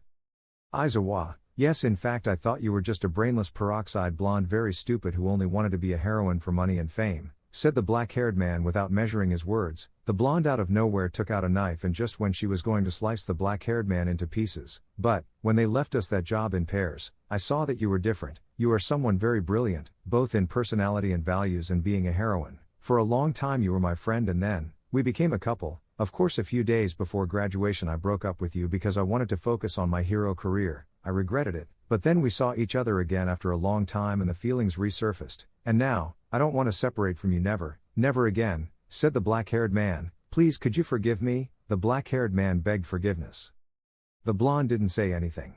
Aizawa, yes in fact I thought you were just a brainless peroxide blonde very stupid who only wanted to be a heroine for money and fame, said the black-haired man without measuring his words. The blonde out of nowhere took out a knife and just when she was going to slice the black-haired man into pieces, but, when they left us that job in pairs, I saw that you were different, you are someone very brilliant, both in personality and values and being a heroine. For a long time you were my friend and then, we became a couple. Of course a few days before graduation I broke up with you because I wanted to focus on my hero career, I regretted it, but then we saw each other again after a long time and the feelings resurfaced, and now, I don't want to separate from you never, never again, said the black-haired man. Please could you forgive me? The black-haired man begged forgiveness. The blonde didn't say anything.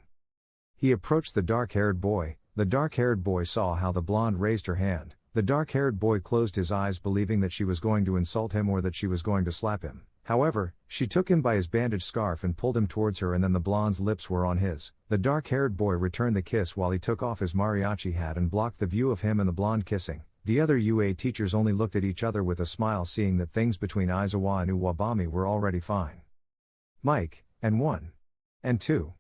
He approached the dark-haired boy. The dark-haired boy saw how the blonde raised her hand. The dark-haired boy closed his eyes believing that she was going to insult him or that she was going to slap him. However, she took him by his bandaged scarf and pulled him towards her and then the blonde's lips were on his. The dark-haired boy returned the kiss while he took off his mariachi hat and blocked the view of him and the blonde kissing. The other UA teachers only looked at each other with a smile seeing that things between Aizawa and Uwabami were already fine. Mike, and 1. And 2.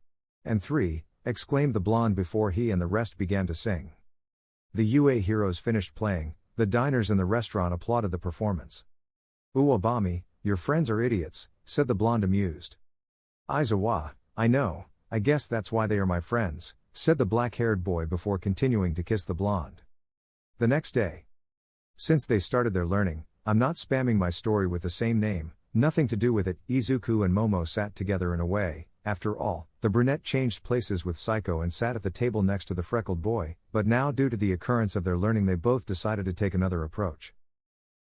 And 3, exclaimed the blonde before he and the rest began to sing. The UA heroes finished playing, the diners in the restaurant applauded the performance. Uwabami, your friends are idiots, said the blonde amused. Aizawa, I know, I guess that's why they are my friends, said the black-haired boy before continuing to kiss the blonde. The next day. Since they started their learning, I'm not spamming my story with the same name, nothing to do with it. Izuku and Momo sat together in a way. After all, the brunette changed places with Psycho and sat at the table next to the freckled boy, but now due to the occurrence of their learning they both decided to take another approach.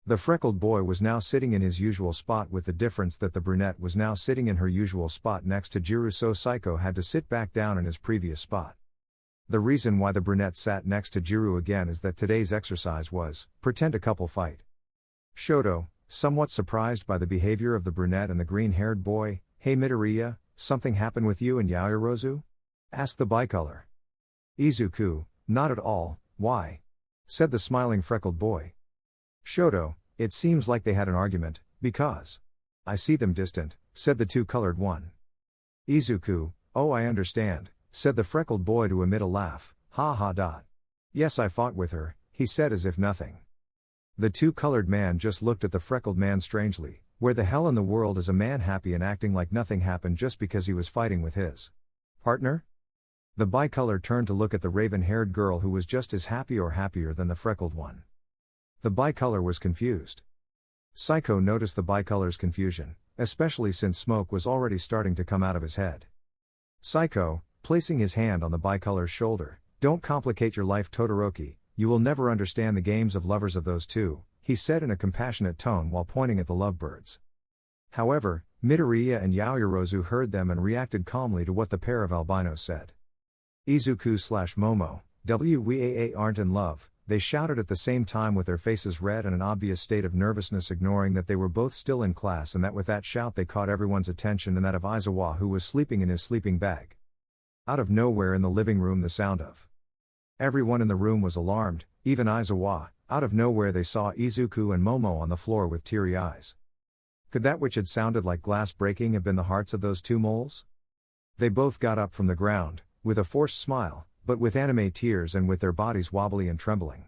The freckled boy was now sitting in his usual spot with the difference that the brunette was now sitting in her usual spot next to Jiru, so Psycho had to sit back down in his previous spot. The reason why the brunette sat next to Jiru again is that today's exercise was, pretend a couple fight. Shoto, somewhat surprised by the behavior of the brunette and the green-haired boy, hey Midoriya, something happened with you and Yaoyorozu? Asked the bicolor. Izuku, not at all, why? Said the smiling freckled boy. Shoto, it seems like they had an argument, because I see them distant, said the two-colored one. Izuku, oh I understand, said the freckled boy to emit a laugh, ha ha dot. Yes I fought with her, he said as if nothing. The two-colored man just looked at the freckled man strangely. Where the hell in the world is a man happy and acting like nothing happened just because he was fighting with his partner? The bicolor turned to look at the raven-haired girl who was just as happy or happier than the freckled one. The bicolor was confused. Psycho noticed the bicolor's confusion, especially since smoke was already starting to come out of his head. Psycho, placing his hand on the bicolor's shoulder, don't complicate your life Todoroki, you will never understand the games of lovers of those two, he said in a compassionate tone while pointing at the lovebirds. However, Midoriya and Yaoyorozu heard them and reacted calmly to what the pair of albinos said. Izuku/Momo, WEAA aren't in love, they shouted at the same time with their faces red and an obvious state of nervousness, ignoring that they were both still in class and that with that shout they caught everyone's attention and that of Aizawa who was sleeping in his sleeping bag. Out of nowhere in the living room the sound of everyone in the room was alarmed, even Aizawa. Out of nowhere they saw Izuku and Momo on the floor with teary eyes. Could that which had sounded like glass breaking have been the hearts of those two moles? They both got up from the ground, with a forced smile, but with anime tears and with their bodies wobbly and trembling.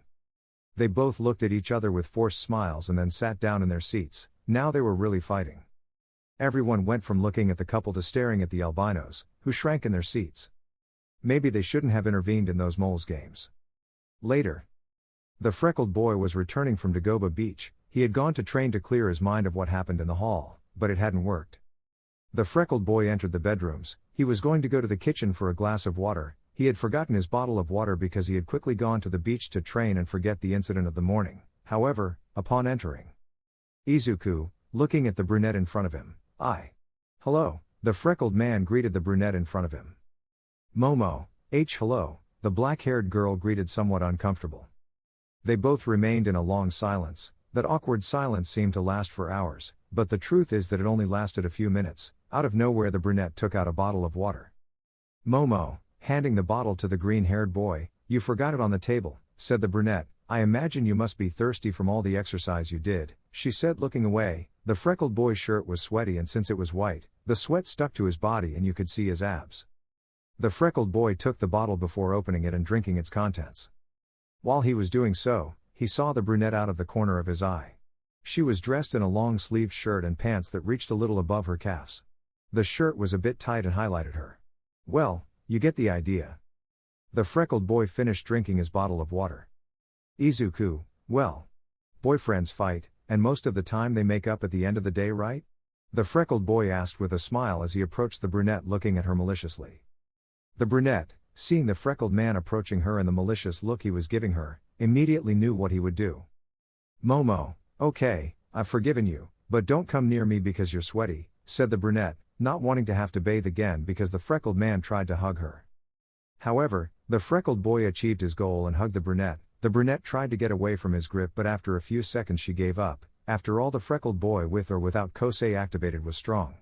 They both looked at each other with forced smiles and then sat down in their seats. Now they were really fighting. Everyone went from looking at the couple to staring at the albinos, who shrank in their seats. Maybe they shouldn't have intervened in those moles games. Later. The freckled boy was returning from Dagoba Beach. He had gone to train to clear his mind of what happened in the hall, but it hadn't worked. The freckled boy entered the bedrooms. He was going to go to the kitchen for a glass of water. He had forgotten his bottle of water because he had quickly gone to the beach to train and forget the incident of the morning. However, upon entering, Izuku, looking at the brunette in front of him, hello, the freckled man greeted the brunette in front of him. Momo, hello, the black-haired girl greeted somewhat uncomfortable. They both remained in a long silence. That awkward silence seemed to last for hours. but the truth is that it only lasted a few minutes. Out of nowhere, the brunette took out a bottle of water. Momo, handing the bottle to the green-haired boy, "You forgot it on the table," said the brunette. "I imagine you must be thirsty from all the exercise you did," she said, looking away. The freckled boy's shirt was sweaty, and since it was white, the sweat stuck to his body and you could see his abs. The freckled boy took the bottle before opening it and drinking its contents. While he was doing so, he saw the brunette out of the corner of his eye. She was dressed in a long-sleeved shirt and pants that reached a little above her calves. The shirt was a bit tight and highlighted her. "Well, you get the idea." The freckled boy finished drinking his bottle of water. Izuku, "Well, boyfriends fight, and most of the time they make up at the end of the day, right?" The freckled boy asked with a smile as he approached the brunette, looking at her maliciously. The brunette, seeing the freckled man approaching her and the malicious look he was giving her, immediately knew what he would do. "Momo, okay, I've forgiven you, but don't come near me because you're sweaty," said the brunette, not wanting to have to bathe again because the freckled man tried to hug her. However, the freckled boy achieved his goal and hugged the brunette. The brunette tried to get away from his grip, but after a few seconds she gave up. After all, the freckled boy, with or without Kosei activated, was strong.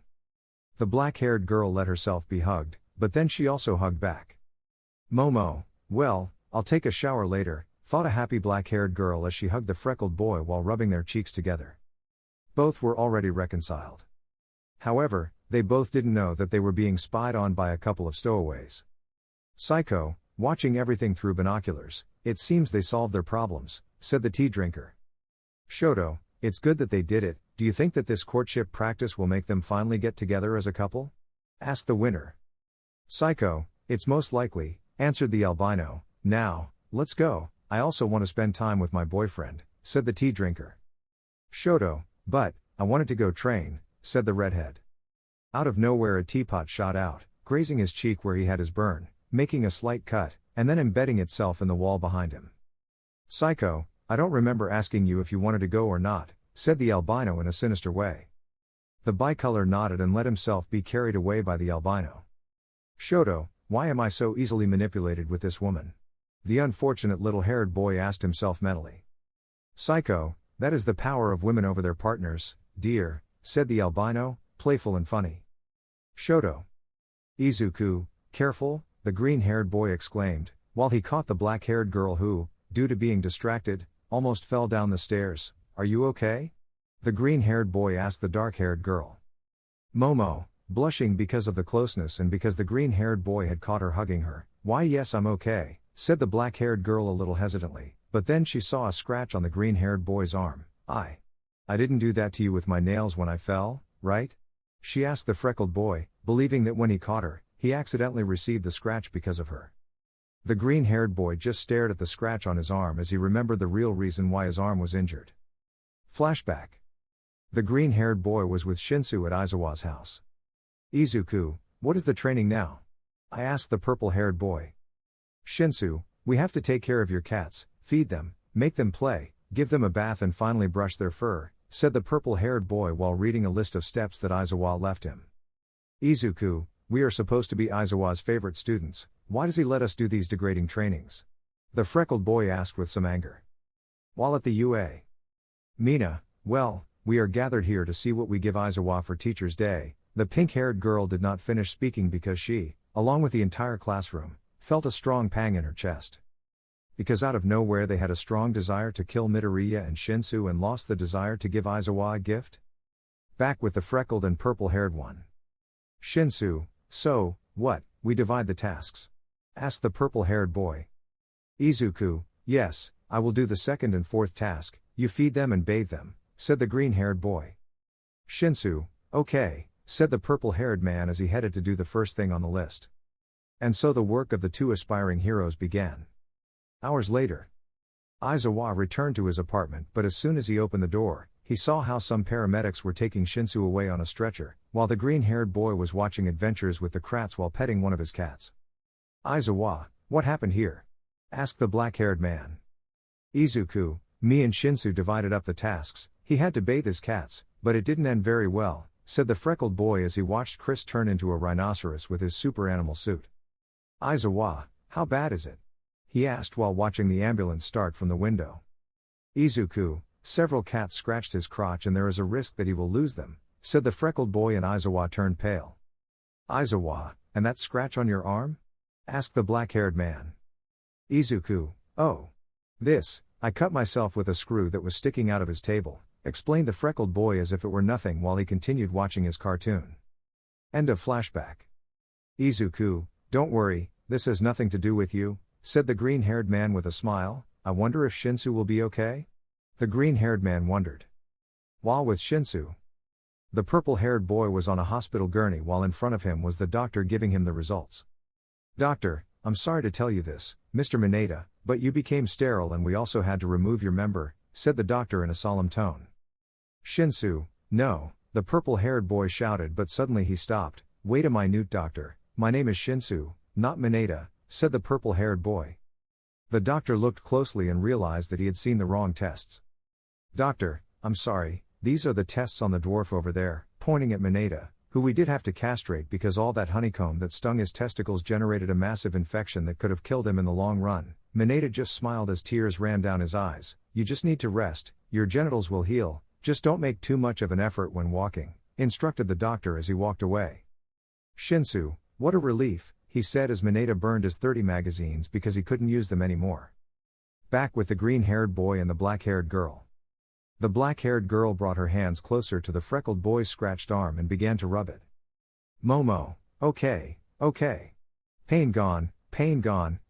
The black-haired girl let herself be hugged, but then she also hugged back. "Momo, well, I'll take a shower later," thought a happy black-haired girl as she hugged the freckled boy while rubbing their cheeks together. Both were already reconciled. However, they both didn't know that they were being spied on by a couple of stowaways. Psycho, watching everything through binoculars, "It seems they solved their problems," said the tea drinker. Shoto, "It's good that they did it. Do you think that this courtship practice will make them finally get together as a couple?" asked the winner. Psycho, "It's most likely," answered the albino. "Now, let's go, I also want to spend time with my boyfriend," said the tea drinker. Shoto, "But, I wanted to go train," said the redhead. Out of nowhere, a teapot shot out, grazing his cheek where he had his burn, making a slight cut, and then embedding itself in the wall behind him. Psycho, "I don't remember asking you if you wanted to go or not," said the albino in a sinister way. The bicolor nodded and let himself be carried away by the albino. Shoto, "Why am I so easily manipulated with this woman?" the unfortunate little-haired boy asked himself mentally. Psycho, "That is the power of women over their partners, dear," said the albino, playful and funny. Shoto. "Izuku, careful," the green-haired boy exclaimed, while he caught the black-haired girl who, due to being distracted, almost fell down the stairs. "Are you okay?" the green-haired boy asked the dark-haired girl. Momo, blushing because of the closeness and because the green-haired boy had caught her hugging her, "Why, yes, I'm okay," said the black-haired girl a little hesitantly, but then she saw a scratch on the green-haired boy's arm. I didn't do that to you with my nails when I fell, right?" she asked the freckled boy, believing that when he caught her, he accidentally received the scratch because of her. The green-haired boy just stared at the scratch on his arm as he remembered the real reason why his arm was injured. Flashback. The green-haired boy was with Shinsu at Aizawa's house. "Izuku, what is the training now?" I asked the purple-haired boy. "Shinsu, we have to take care of your cats, feed them, make them play, give them a bath and finally brush their fur," said the purple-haired boy while reading a list of steps that Aizawa left him. "Izuku, we are supposed to be Aizawa's favorite students, why does he let us do these degrading trainings?" the freckled boy asked with some anger. While at the UA. Mina, "Well, we are gathered here to see what we give Aizawa for Teacher's Day." The pink-haired girl did not finish speaking because she, along with the entire classroom, felt a strong pang in her chest. Because out of nowhere they had a strong desire to kill Midoriya and Shinsu and lost the desire to give Aizawa a gift? Back with the freckled and purple-haired one. Shinsu, "So, what, we divide the tasks?" asked the purple-haired boy. Izuku, "Yes, I will do the second and fourth task, you feed them and bathe them," said the green-haired boy. Shinsu, "Okay," said the purple-haired man as he headed to do the first thing on the list. And so the work of the two aspiring heroes began. Hours later, Aizawa returned to his apartment, but as soon as he opened the door, he saw how some paramedics were taking Shinsu away on a stretcher, while the green-haired boy was watching Adventures with the Krats while petting one of his cats. "Aizawa, what happened here?" asked the black-haired man. Izuku, "Me and Shinsu divided up the tasks, he had to bathe his cats, but it didn't end very well," said the freckled boy as he watched Chris turn into a rhinoceros with his super animal suit. "Aizawa, how bad is it?" he asked while watching the ambulance start from the window. Izuku, Several cats scratched his crotch and there is a risk that he will lose them, said the freckled boy, and Aizawa turned pale. Aizawa, and that scratch on your arm? Asked the black-haired man. Izuku, oh. I cut myself with a screw that was sticking out of his table, explained the freckled boy as if it were nothing while he continued watching his cartoon. End of flashback. Izuku, don't worry, this has nothing to do with you, said the green-haired man with a smile. I wonder if Shinsu will be okay? The green-haired man wondered. While with Shinsu, the purple-haired boy was on a hospital gurney while in front of him was the doctor giving him the results. Doctor, I'm sorry to tell you this, Mr. Mineta, but you became sterile and we also had to remove your member, said the doctor in a solemn tone. Shinsu, no, the purple-haired boy shouted, but suddenly he stopped. Wait a minute, doctor, my name is Shinsu, not Mineta, said the purple-haired boy. The doctor looked closely and realized that he had seen the wrong tests. Doctor, I'm sorry, these are the tests on the dwarf over there, pointing at Mineta, who we did have to castrate because all that honeycomb that stung his testicles generated a massive infection that could have killed him in the long run. Mineta just smiled as tears ran down his eyes. You just need to rest, your genitals will heal, just don't make too much of an effort when walking, instructed the doctor as he walked away. Shinsu, what a relief, he said as Mineta burned his 30 magazines because he couldn't use them anymore. Back with the green-haired boy and the black-haired girl. The black-haired girl brought her hands closer to the freckled boy's scratched arm and began to rub it. Momo, okay. Pain gone,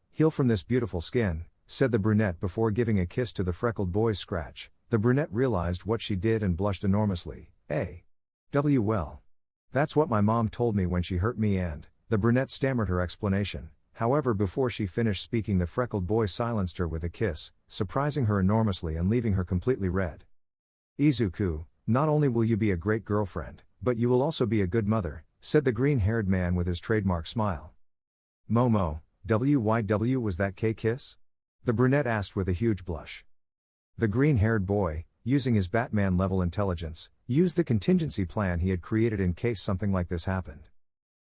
heal from this beautiful skin, said the brunette before giving a kiss to the freckled boy's scratch. The brunette realized what she did and blushed enormously. Well. That's what my mom told me when she hurt me, and the brunette stammered her explanation. However, before she finished speaking, the freckled boy silenced her with a kiss, surprising her enormously and leaving her completely red. Izuku, not only will you be a great girlfriend, but you will also be a good mother, said the green-haired man with his trademark smile. Momo, WYW, was that K-kiss? The brunette asked with a huge blush. The green-haired boy, using his Batman-level intelligence, used the contingency plan he had created in case something like this happened.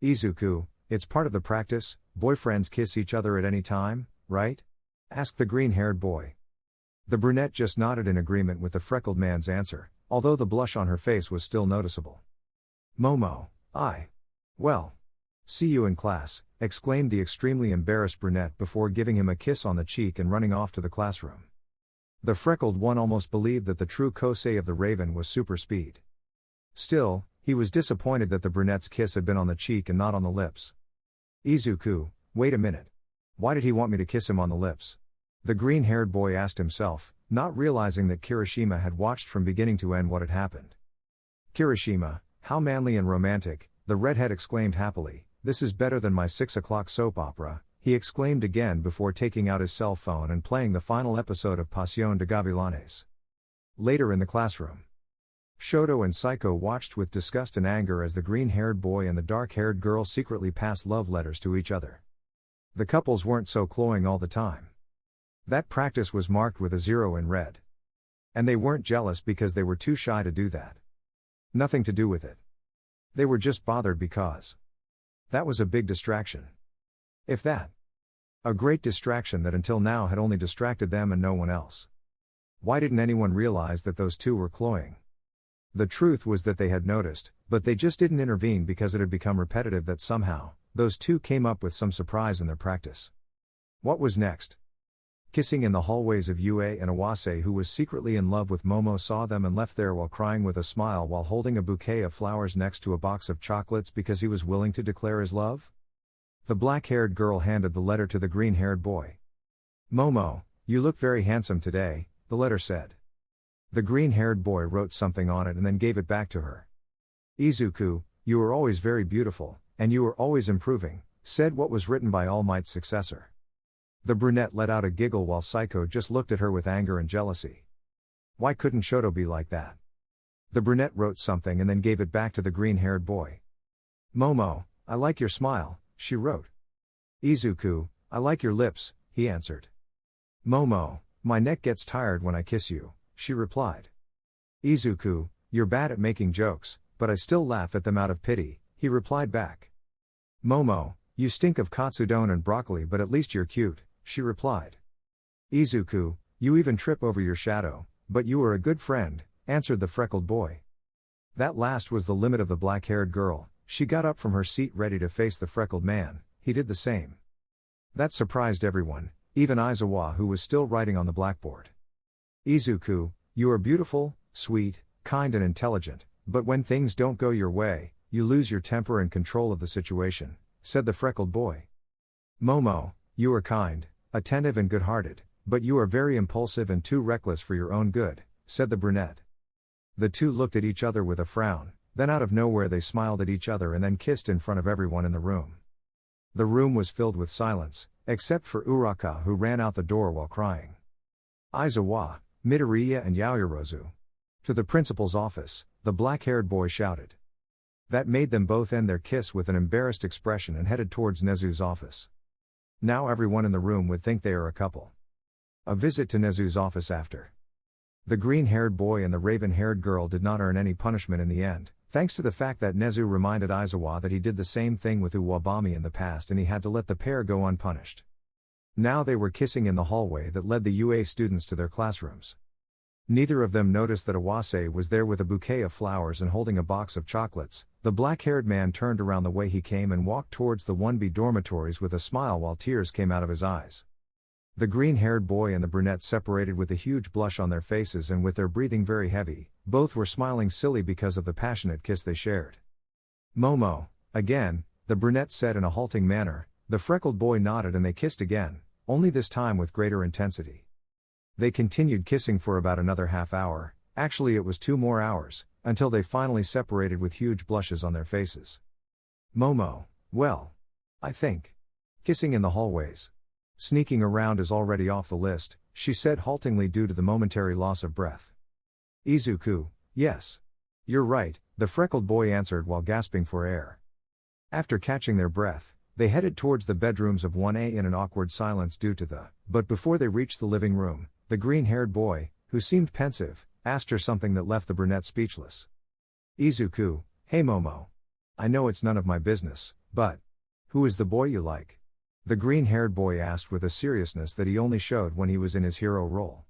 Izuku, it's part of the practice, boyfriends kiss each other at any time, right? Asked the green-haired boy. The brunette just nodded in agreement with the freckled man's answer, although the blush on her face was still noticeable. Momo, well. See you in class, exclaimed the extremely embarrassed brunette before giving him a kiss on the cheek and running off to the classroom. The freckled one almost believed that the true Kosei of the Raven was super speed. Still, he was disappointed that the brunette's kiss had been on the cheek and not on the lips. Izuku, wait a minute. Why did he want me to kiss him on the lips? The green-haired boy asked himself, not realizing that Kirishima had watched from beginning to end what had happened. Kirishima, how manly and romantic, the redhead exclaimed happily. This is better than my 6 o'clock soap opera, he exclaimed again before taking out his cell phone and playing the final episode of Pasión de Gavilanes. Later in the classroom, Shoto and Saiko watched with disgust and anger as the green-haired boy and the dark-haired girl secretly passed love letters to each other. The couples weren't so cloying all the time. That practice was marked with a 0 in red. And they weren't jealous because they were too shy to do that. Nothing to do with it. They were just bothered because that was a big distraction. If that. A great distraction that until now had only distracted them and no one else. Why didn't anyone realize that those two were cloying? The truth was that they had noticed, but they just didn't intervene because it had become repetitive that somehow, those two came up with some surprise in their practice. What was next? Kissing in the hallways of Yue and Awase, who was secretly in love with Momo, saw them and left there while crying with a smile while holding a bouquet of flowers next to a box of chocolates because he was willing to declare his love. The black-haired girl handed the letter to the green-haired boy. Momo, you look very handsome today, the letter said. The green-haired boy wrote something on it and then gave it back to her. Izuku, you are always very beautiful, and you are always improving, said what was written by All Might's successor. The brunette let out a giggle while Saiko just looked at her with anger and jealousy. Why couldn't Shoto be like that? The brunette wrote something and then gave it back to the green-haired boy. Momo, I like your smile, she wrote. Izuku, I like your lips, he answered. Momo, my neck gets tired when I kiss you, she replied. Izuku, you're bad at making jokes, but I still laugh at them out of pity, he replied back. Momo, you stink of katsudon and broccoli, but at least you're cute, she replied. Izuku, you even trip over your shadow, but you were a good friend, answered the freckled boy. That last was the limit of the black-haired girl. She got up from her seat ready to face the freckled man. He did the same. That surprised everyone, even Aizawa, who was still writing on the blackboard. Izuku, you are beautiful, sweet, kind and intelligent, but when things don't go your way, you lose your temper and control of the situation, said the freckled boy. Momo, you are kind, attentive and good-hearted, but you are very impulsive and too reckless for your own good, said the brunette. The two looked at each other with a frown, then out of nowhere they smiled at each other and then kissed in front of everyone in the room. The room was filled with silence, except for Uraka, who ran out the door while crying. Aizawa, Midoriya and Yaoyorozu. To the principal's office, the black-haired boy shouted. That made them both end their kiss with an embarrassed expression and headed towards Nezu's office. Now everyone in the room would think they are a couple. A visit to Nezu's office after. The green-haired boy and the raven-haired girl did not earn any punishment in the end, thanks to the fact that Nezu reminded Aizawa that he did the same thing with Uwabami in the past and he had to let the pair go unpunished. Now they were kissing in the hallway that led the UA students to their classrooms. Neither of them noticed that Awase was there with a bouquet of flowers and holding a box of chocolates. The black-haired man turned around the way he came and walked towards the 1B dormitories with a smile while tears came out of his eyes. The green-haired boy and the brunette separated with a huge blush on their faces and with their breathing very heavy. Both were smiling silly because of the passionate kiss they shared. Momo, again, the brunette said in a halting manner. The freckled boy nodded and they kissed again, only this time with greater intensity. They continued kissing for about another half hour, actually it was 2 more hours, until they finally separated with huge blushes on their faces. Momo, well, I think. Kissing in the hallways. Sneaking around is already off the list, she said haltingly due to the momentary loss of breath. Izuku, yes. You're right, the freckled boy answered while gasping for air. After catching their breath, they headed towards the bedrooms of 1A in an awkward silence due to but before they reached the living room, the green-haired boy, who seemed pensive, asked her something that left the brunette speechless. Izuku, hey Momo. I know it's none of my business, but who is the boy you like? The green-haired boy asked with a seriousness that he only showed when he was in his hero role.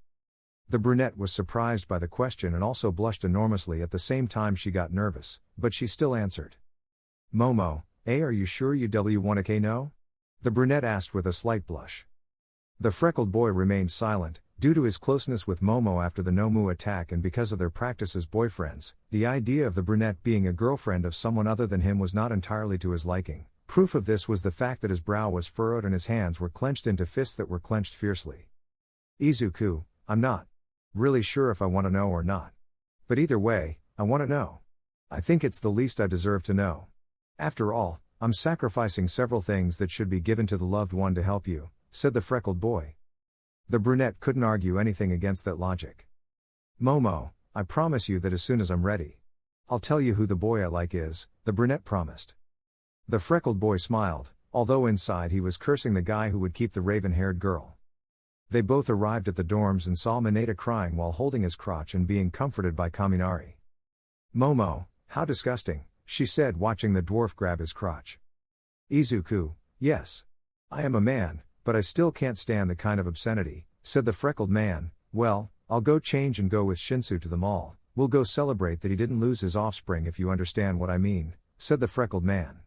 The brunette was surprised by the question and also blushed enormously at the same time she got nervous, but she still answered. Momo, are you sure you want to know? The brunette asked with a slight blush. The freckled boy remained silent, due to his closeness with Momo after the Nomu attack and because of their practice as boyfriends. The idea of the brunette being a girlfriend of someone other than him was not entirely to his liking. Proof of this was the fact that his brow was furrowed and his hands were clenched into fists that were clenched fiercely. Izuku, I'm not really sure if I want to know or not. But either way, I want to know. I think it's the least I deserve to know. After all, I'm sacrificing several things that should be given to the loved one to help you, said the freckled boy. The brunette couldn't argue anything against that logic. Momo, I promise you that as soon as I'm ready, I'll tell you who the boy I like is, the brunette promised. The freckled boy smiled, although inside he was cursing the guy who would keep the raven-haired girl. They both arrived at the dorms and saw Mineta crying while holding his crotch and being comforted by Kaminari. Momo, how disgusting, she said watching the dwarf grab his crotch. Izuku, yes. I am a man, but I still can't stand the kind of obscenity, said the freckled man. Well, I'll go change and go with Shinsu to the mall. We'll go celebrate that he didn't lose his offspring if you understand what I mean, said the freckled man.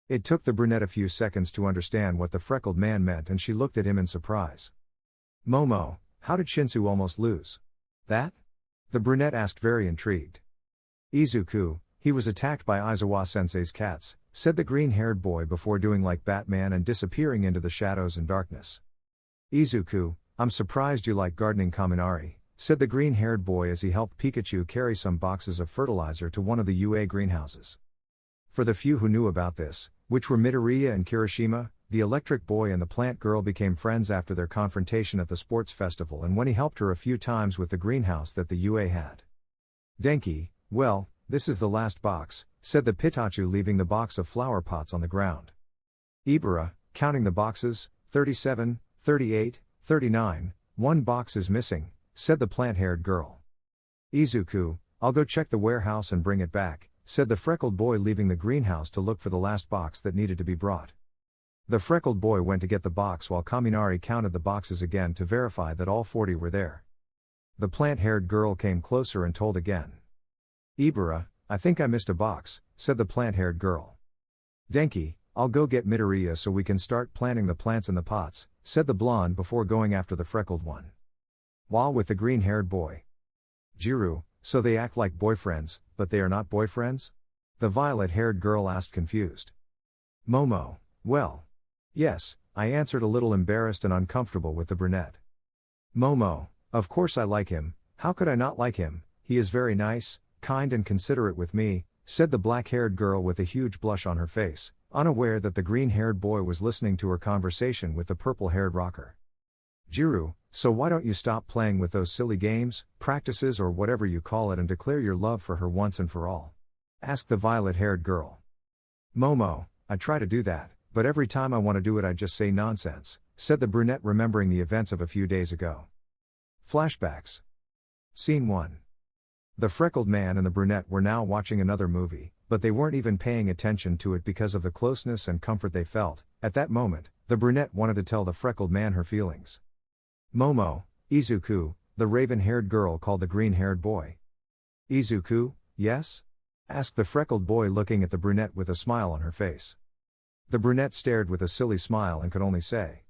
It took the brunette a few seconds to understand what the freckled man meant and she looked at him in surprise. Momo, how did Shinsu almost lose that? The brunette asked very intrigued. Izuku, he was attacked by Aizawa-sensei's cats, said the green-haired boy before doing like Batman and disappearing into the shadows and darkness. Izuku, I'm surprised you like gardening Kaminari, said the green-haired boy as he helped Pikachu carry some boxes of fertilizer to one of the UA greenhouses. For the few who knew about this, which were Midoriya and Kirishima, the electric boy and the plant girl became friends after their confrontation at the sports festival and when he helped her a few times with the greenhouse that the UA had. Denki, well, this is the last box, said the Pikachu leaving the box of flower pots on the ground. Ibara, counting the boxes, 37, 38, 39, 1 box is missing, said the plant-haired girl. Izuku, I'll go check the warehouse and bring it back, said the freckled boy leaving the greenhouse to look for the last box that needed to be brought. The freckled boy went to get the box while Kaminari counted the boxes again to verify that all 40 were there. The plant-haired girl came closer and told again. Ibara, I think I missed a box, said the plant-haired girl. Denki, I'll go get Midoriya so we can start planting the plants in the pots, said the blonde before going after the freckled one. While with the green-haired boy. Jiru, so they act like boyfriends, but they are not boyfriends? The violet-haired girl asked confused. Momo, well. Yes, I answered a little embarrassed and uncomfortable with the brunette. Momo, of course I like him, how could I not like him, he is very nice, kind and considerate with me, said the black-haired girl with a huge blush on her face, unaware that the green-haired boy was listening to her conversation with the purple-haired rocker. Jiru, so why don't you stop playing with those silly games, practices or whatever you call it and declare your love for her once and for all? Asked the violet-haired girl. Momo, I try to do that, but every time I want to do it I just say nonsense, said the brunette remembering the events of a few days ago. Flashbacks. Scene 1. The freckled man and the brunette were now watching another movie, but they weren't even paying attention to it because of the closeness and comfort they felt. At that moment, the brunette wanted to tell the freckled man her feelings. Momo, Izuku, the raven-haired girl called the green-haired boy. Izuku, yes? Asked the freckled boy looking at the brunette with a smile on her face. The brunette stared with a silly smile and could only say,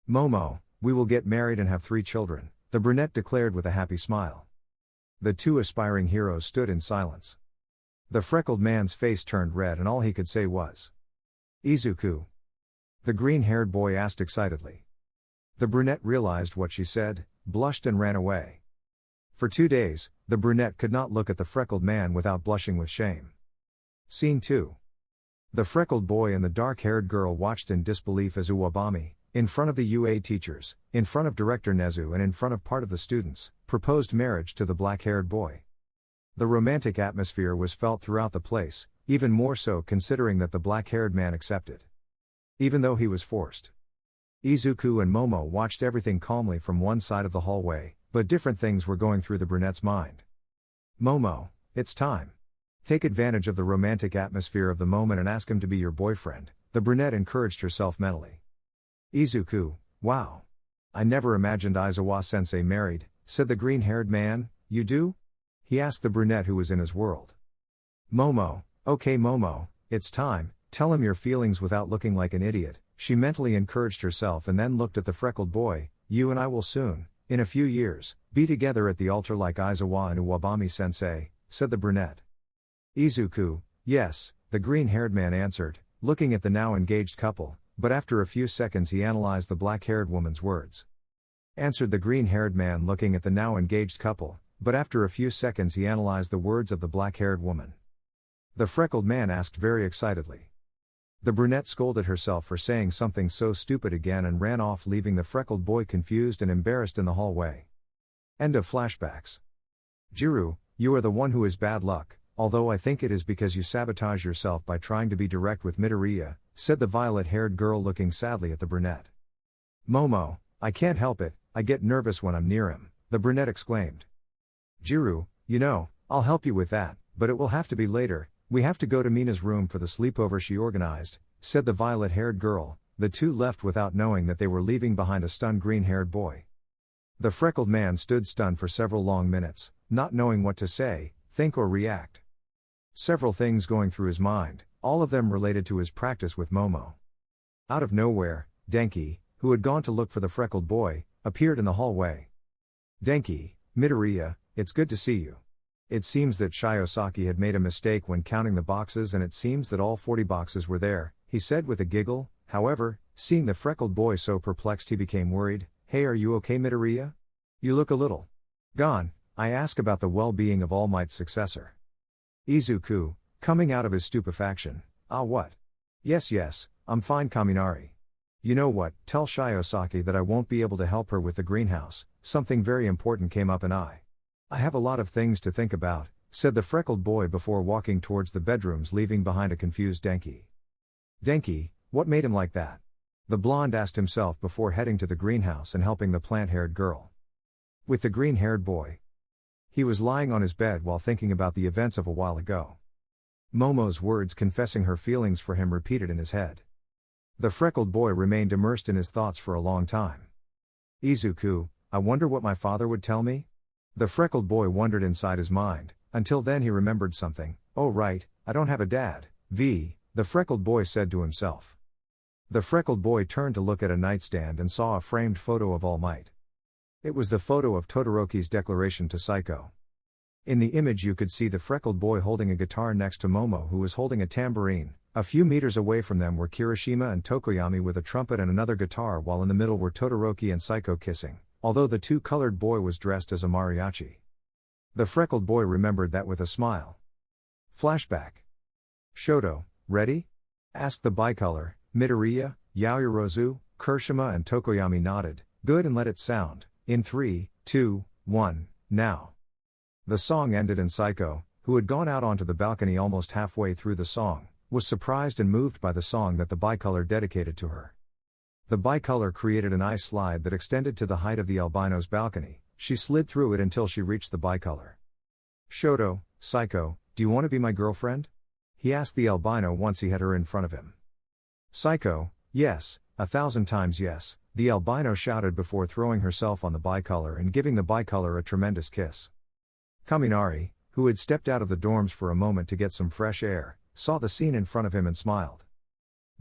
Momo, we will get married and have 3 children, the brunette declared with a happy smile. The 2 aspiring heroes stood in silence. The freckled man's face turned red and all he could say was, Izuku. The green-haired boy asked excitedly. The brunette realized what she said, blushed and ran away. For 2 days, the brunette could not look at the freckled man without blushing with shame. Scene 2. The freckled boy and the dark-haired girl watched in disbelief as Uwabami, in front of the UA teachers, in front of Director Nezu and in front of part of the students, proposed marriage to the black-haired boy. The romantic atmosphere was felt throughout the place, even more so considering that the black-haired man accepted. Even though he was forced. Izuku and Momo watched everything calmly from one side of the hallway, but different things were going through the brunette's mind. Momo, it's time. Take advantage of the romantic atmosphere of the moment and ask him to be your boyfriend, the brunette encouraged herself mentally. Izuku, wow. I never imagined Aizawa-sensei married, said the green-haired man, you do? He asked the brunette who was in his world. Momo, okay Momo, it's time, tell him your feelings without looking like an idiot, she mentally encouraged herself and then looked at the freckled boy, you and I will soon, in a few years, be together at the altar like Aizawa and Uwabami-sensei, said the brunette. Izuku, yes, the green-haired man answered, looking at the now engaged couple, but after a few seconds he analyzed the black-haired woman's words. Answered the green-haired man looking at the now engaged couple, but after a few seconds he analyzed the words of the black-haired woman. The freckled man asked very excitedly. The brunette scolded herself for saying something so stupid again and ran off leaving the freckled boy confused and embarrassed in the hallway. End of flashbacks. Jiru, you are the one who is bad luck, although I think it is because you sabotage yourself by trying to be direct with Midoriya, said the violet-haired girl looking sadly at the brunette. Momo, I can't help it, I get nervous when I'm near him, the brunette exclaimed. Jiru, you know, I'll help you with that, but it will have to be later, we have to go to Mina's room for the sleepover she organized, said the violet-haired girl. The 2 left without knowing that they were leaving behind a stunned green-haired boy. The freckled man stood stunned for several long minutes, not knowing what to say, think or react. Several things going through his mind, all of them related to his practice with Momo. Out of nowhere, Denki, who had gone to look for the freckled boy, appeared in the hallway. Denki, Midoriya, it's good to see you. It seems that Shiosaki had made a mistake when counting the boxes and it seems that all 40 boxes were there, he said with a giggle. However, seeing the freckled boy so perplexed he became worried. Hey, are you okay Midoriya? You look a little gone. I ask about the well-being of All Might's successor. Izuku, coming out of his stupefaction. Ah what? Yes, I'm fine Kaminari. You know what, tell Shiosaki that I won't be able to help her with the greenhouse, something very important came up and I have a lot of things to think about, said the freckled boy before walking towards the bedrooms leaving behind a confused Denki. Denki, what made him like that? The blonde asked himself before heading to the greenhouse and helping the plant-haired girl. With the green-haired boy. He was lying on his bed while thinking about the events of a while ago. Momo's words confessing her feelings for him repeated in his head. The freckled boy remained immersed in his thoughts for a long time. Izuku, I wonder what my father would tell me? The freckled boy wondered inside his mind. Until then he remembered something. Oh right, I don't have a dad. The freckled boy said to himself. The freckled boy turned to look at a nightstand and saw a framed photo of All Might. It was the photo of Todoroki's declaration to Saiko. In the image you could see the freckled boy holding a guitar next to Momo, who was holding a tambourine. A few meters away from them were Kirishima and Tokoyami with a trumpet and another guitar, while in the middle were Todoroki and Saiko kissing, although the two-colored boy was dressed as a mariachi. The freckled boy remembered that with a smile. Flashback. Shoto, ready? Asked the bicolor. Midoriya, Yaoyorozu, Kirishima and Tokoyami nodded. Good, and let it sound. In 3, 2, 1, now. The song ended and Saiko, who had gone out onto the balcony almost halfway through the song, was surprised and moved by the song that the bicolor dedicated to her. The bicolor created an ice slide that extended to the height of the albino's balcony. She slid through it until she reached the bicolor. Shoto, Saiko, do you want to be my girlfriend? He asked the albino once he had her in front of him. Saiko, yes, 1,000 times yes, the albino shouted before throwing herself on the bicolor and giving the bicolor a tremendous kiss. Kaminari, who had stepped out of the dorms for a moment to get some fresh air, saw the scene in front of him and smiled.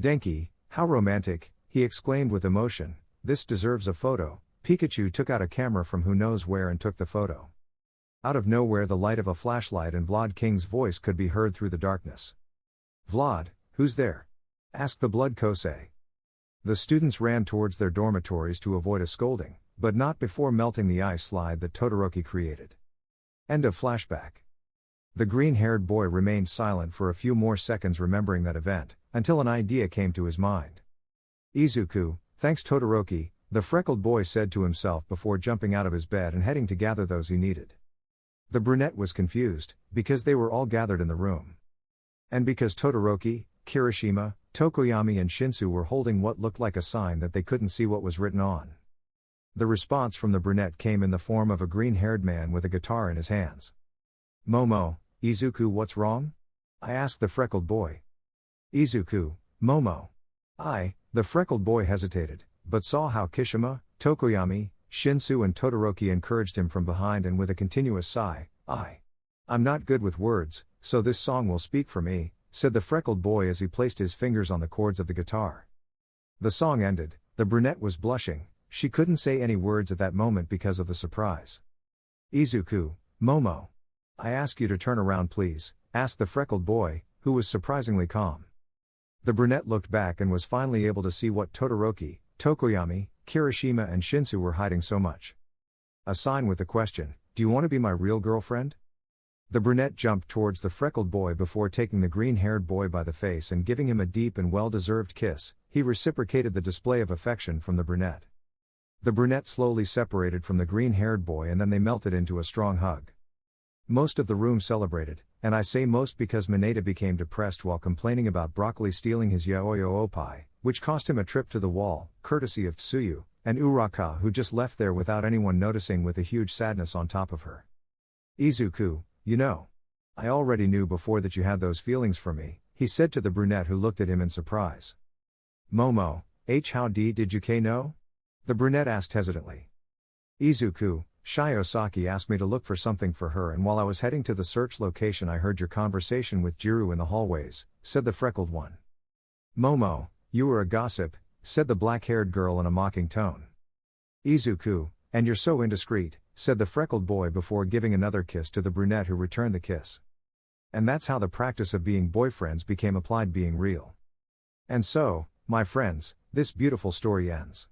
Denki, how romantic, he exclaimed with emotion, this deserves a photo. Pikachu took out a camera from who knows where and took the photo. Out of nowhere the light of a flashlight and Vlad King's voice could be heard through the darkness. Vlad, who's there? Asked the blood Kosei. The students ran towards their dormitories to avoid a scolding, but not before melting the ice slide that Todoroki created. End of flashback. The green-haired boy remained silent for a few more seconds, remembering that event, until an idea came to his mind. Izuku, thanks Todoroki, the freckled boy said to himself before jumping out of his bed and heading to gather those he needed. The brunette was confused, because they were all gathered in the room. And because Todoroki, Kirishima, Tokoyami and Shinsu were holding what looked like a sign that they couldn't see what was written on. The response from the brunette came in the form of a green-haired man with a guitar in his hands. Momo, Izuku, what's wrong? I asked the freckled boy. Izuku, Momo. The freckled boy hesitated, but saw how Kishima, Tokoyami, Shinsu and Todoroki encouraged him from behind, and with a continuous sigh, I'm not good with words, so this song will speak for me, said the freckled boy as he placed his fingers on the chords of the guitar. The song ended, the brunette was blushing. She couldn't say any words at that moment because of the surprise. Izuku, Momo. I ask you to turn around please, asked the freckled boy, who was surprisingly calm. The brunette looked back and was finally able to see what Todoroki, Tokoyami, Kirishima and Shinsu were hiding so much. A sign with the question, do you want to be my real girlfriend? The brunette jumped towards the freckled boy before taking the green-haired boy by the face and giving him a deep and well-deserved kiss. He reciprocated the display of affection from the brunette. The brunette slowly separated from the green-haired boy and then they melted into a strong hug. Most of the room celebrated, and I say most because Mineta became depressed while complaining about Broccoli stealing his yaoyo opai, which cost him a trip to the wall, courtesy of Tsuyu, and Uraka, who just left there without anyone noticing with a huge sadness on top of her. Izuku, you know. I already knew before that you had those feelings for me, he said to the brunette who looked at him in surprise. Momo, how did you know? The brunette asked hesitantly. Izuku, Shiosaki asked me to look for something for her, and while I was heading to the search location I heard your conversation with Jiru in the hallways, said the freckled one. Momo, you were a gossip, said the black-haired girl in a mocking tone. Izuku, and you're so indiscreet, said the freckled boy before giving another kiss to the brunette who returned the kiss. And that's how the practice of being boyfriends became applied being real. And so, my friends, this beautiful story ends.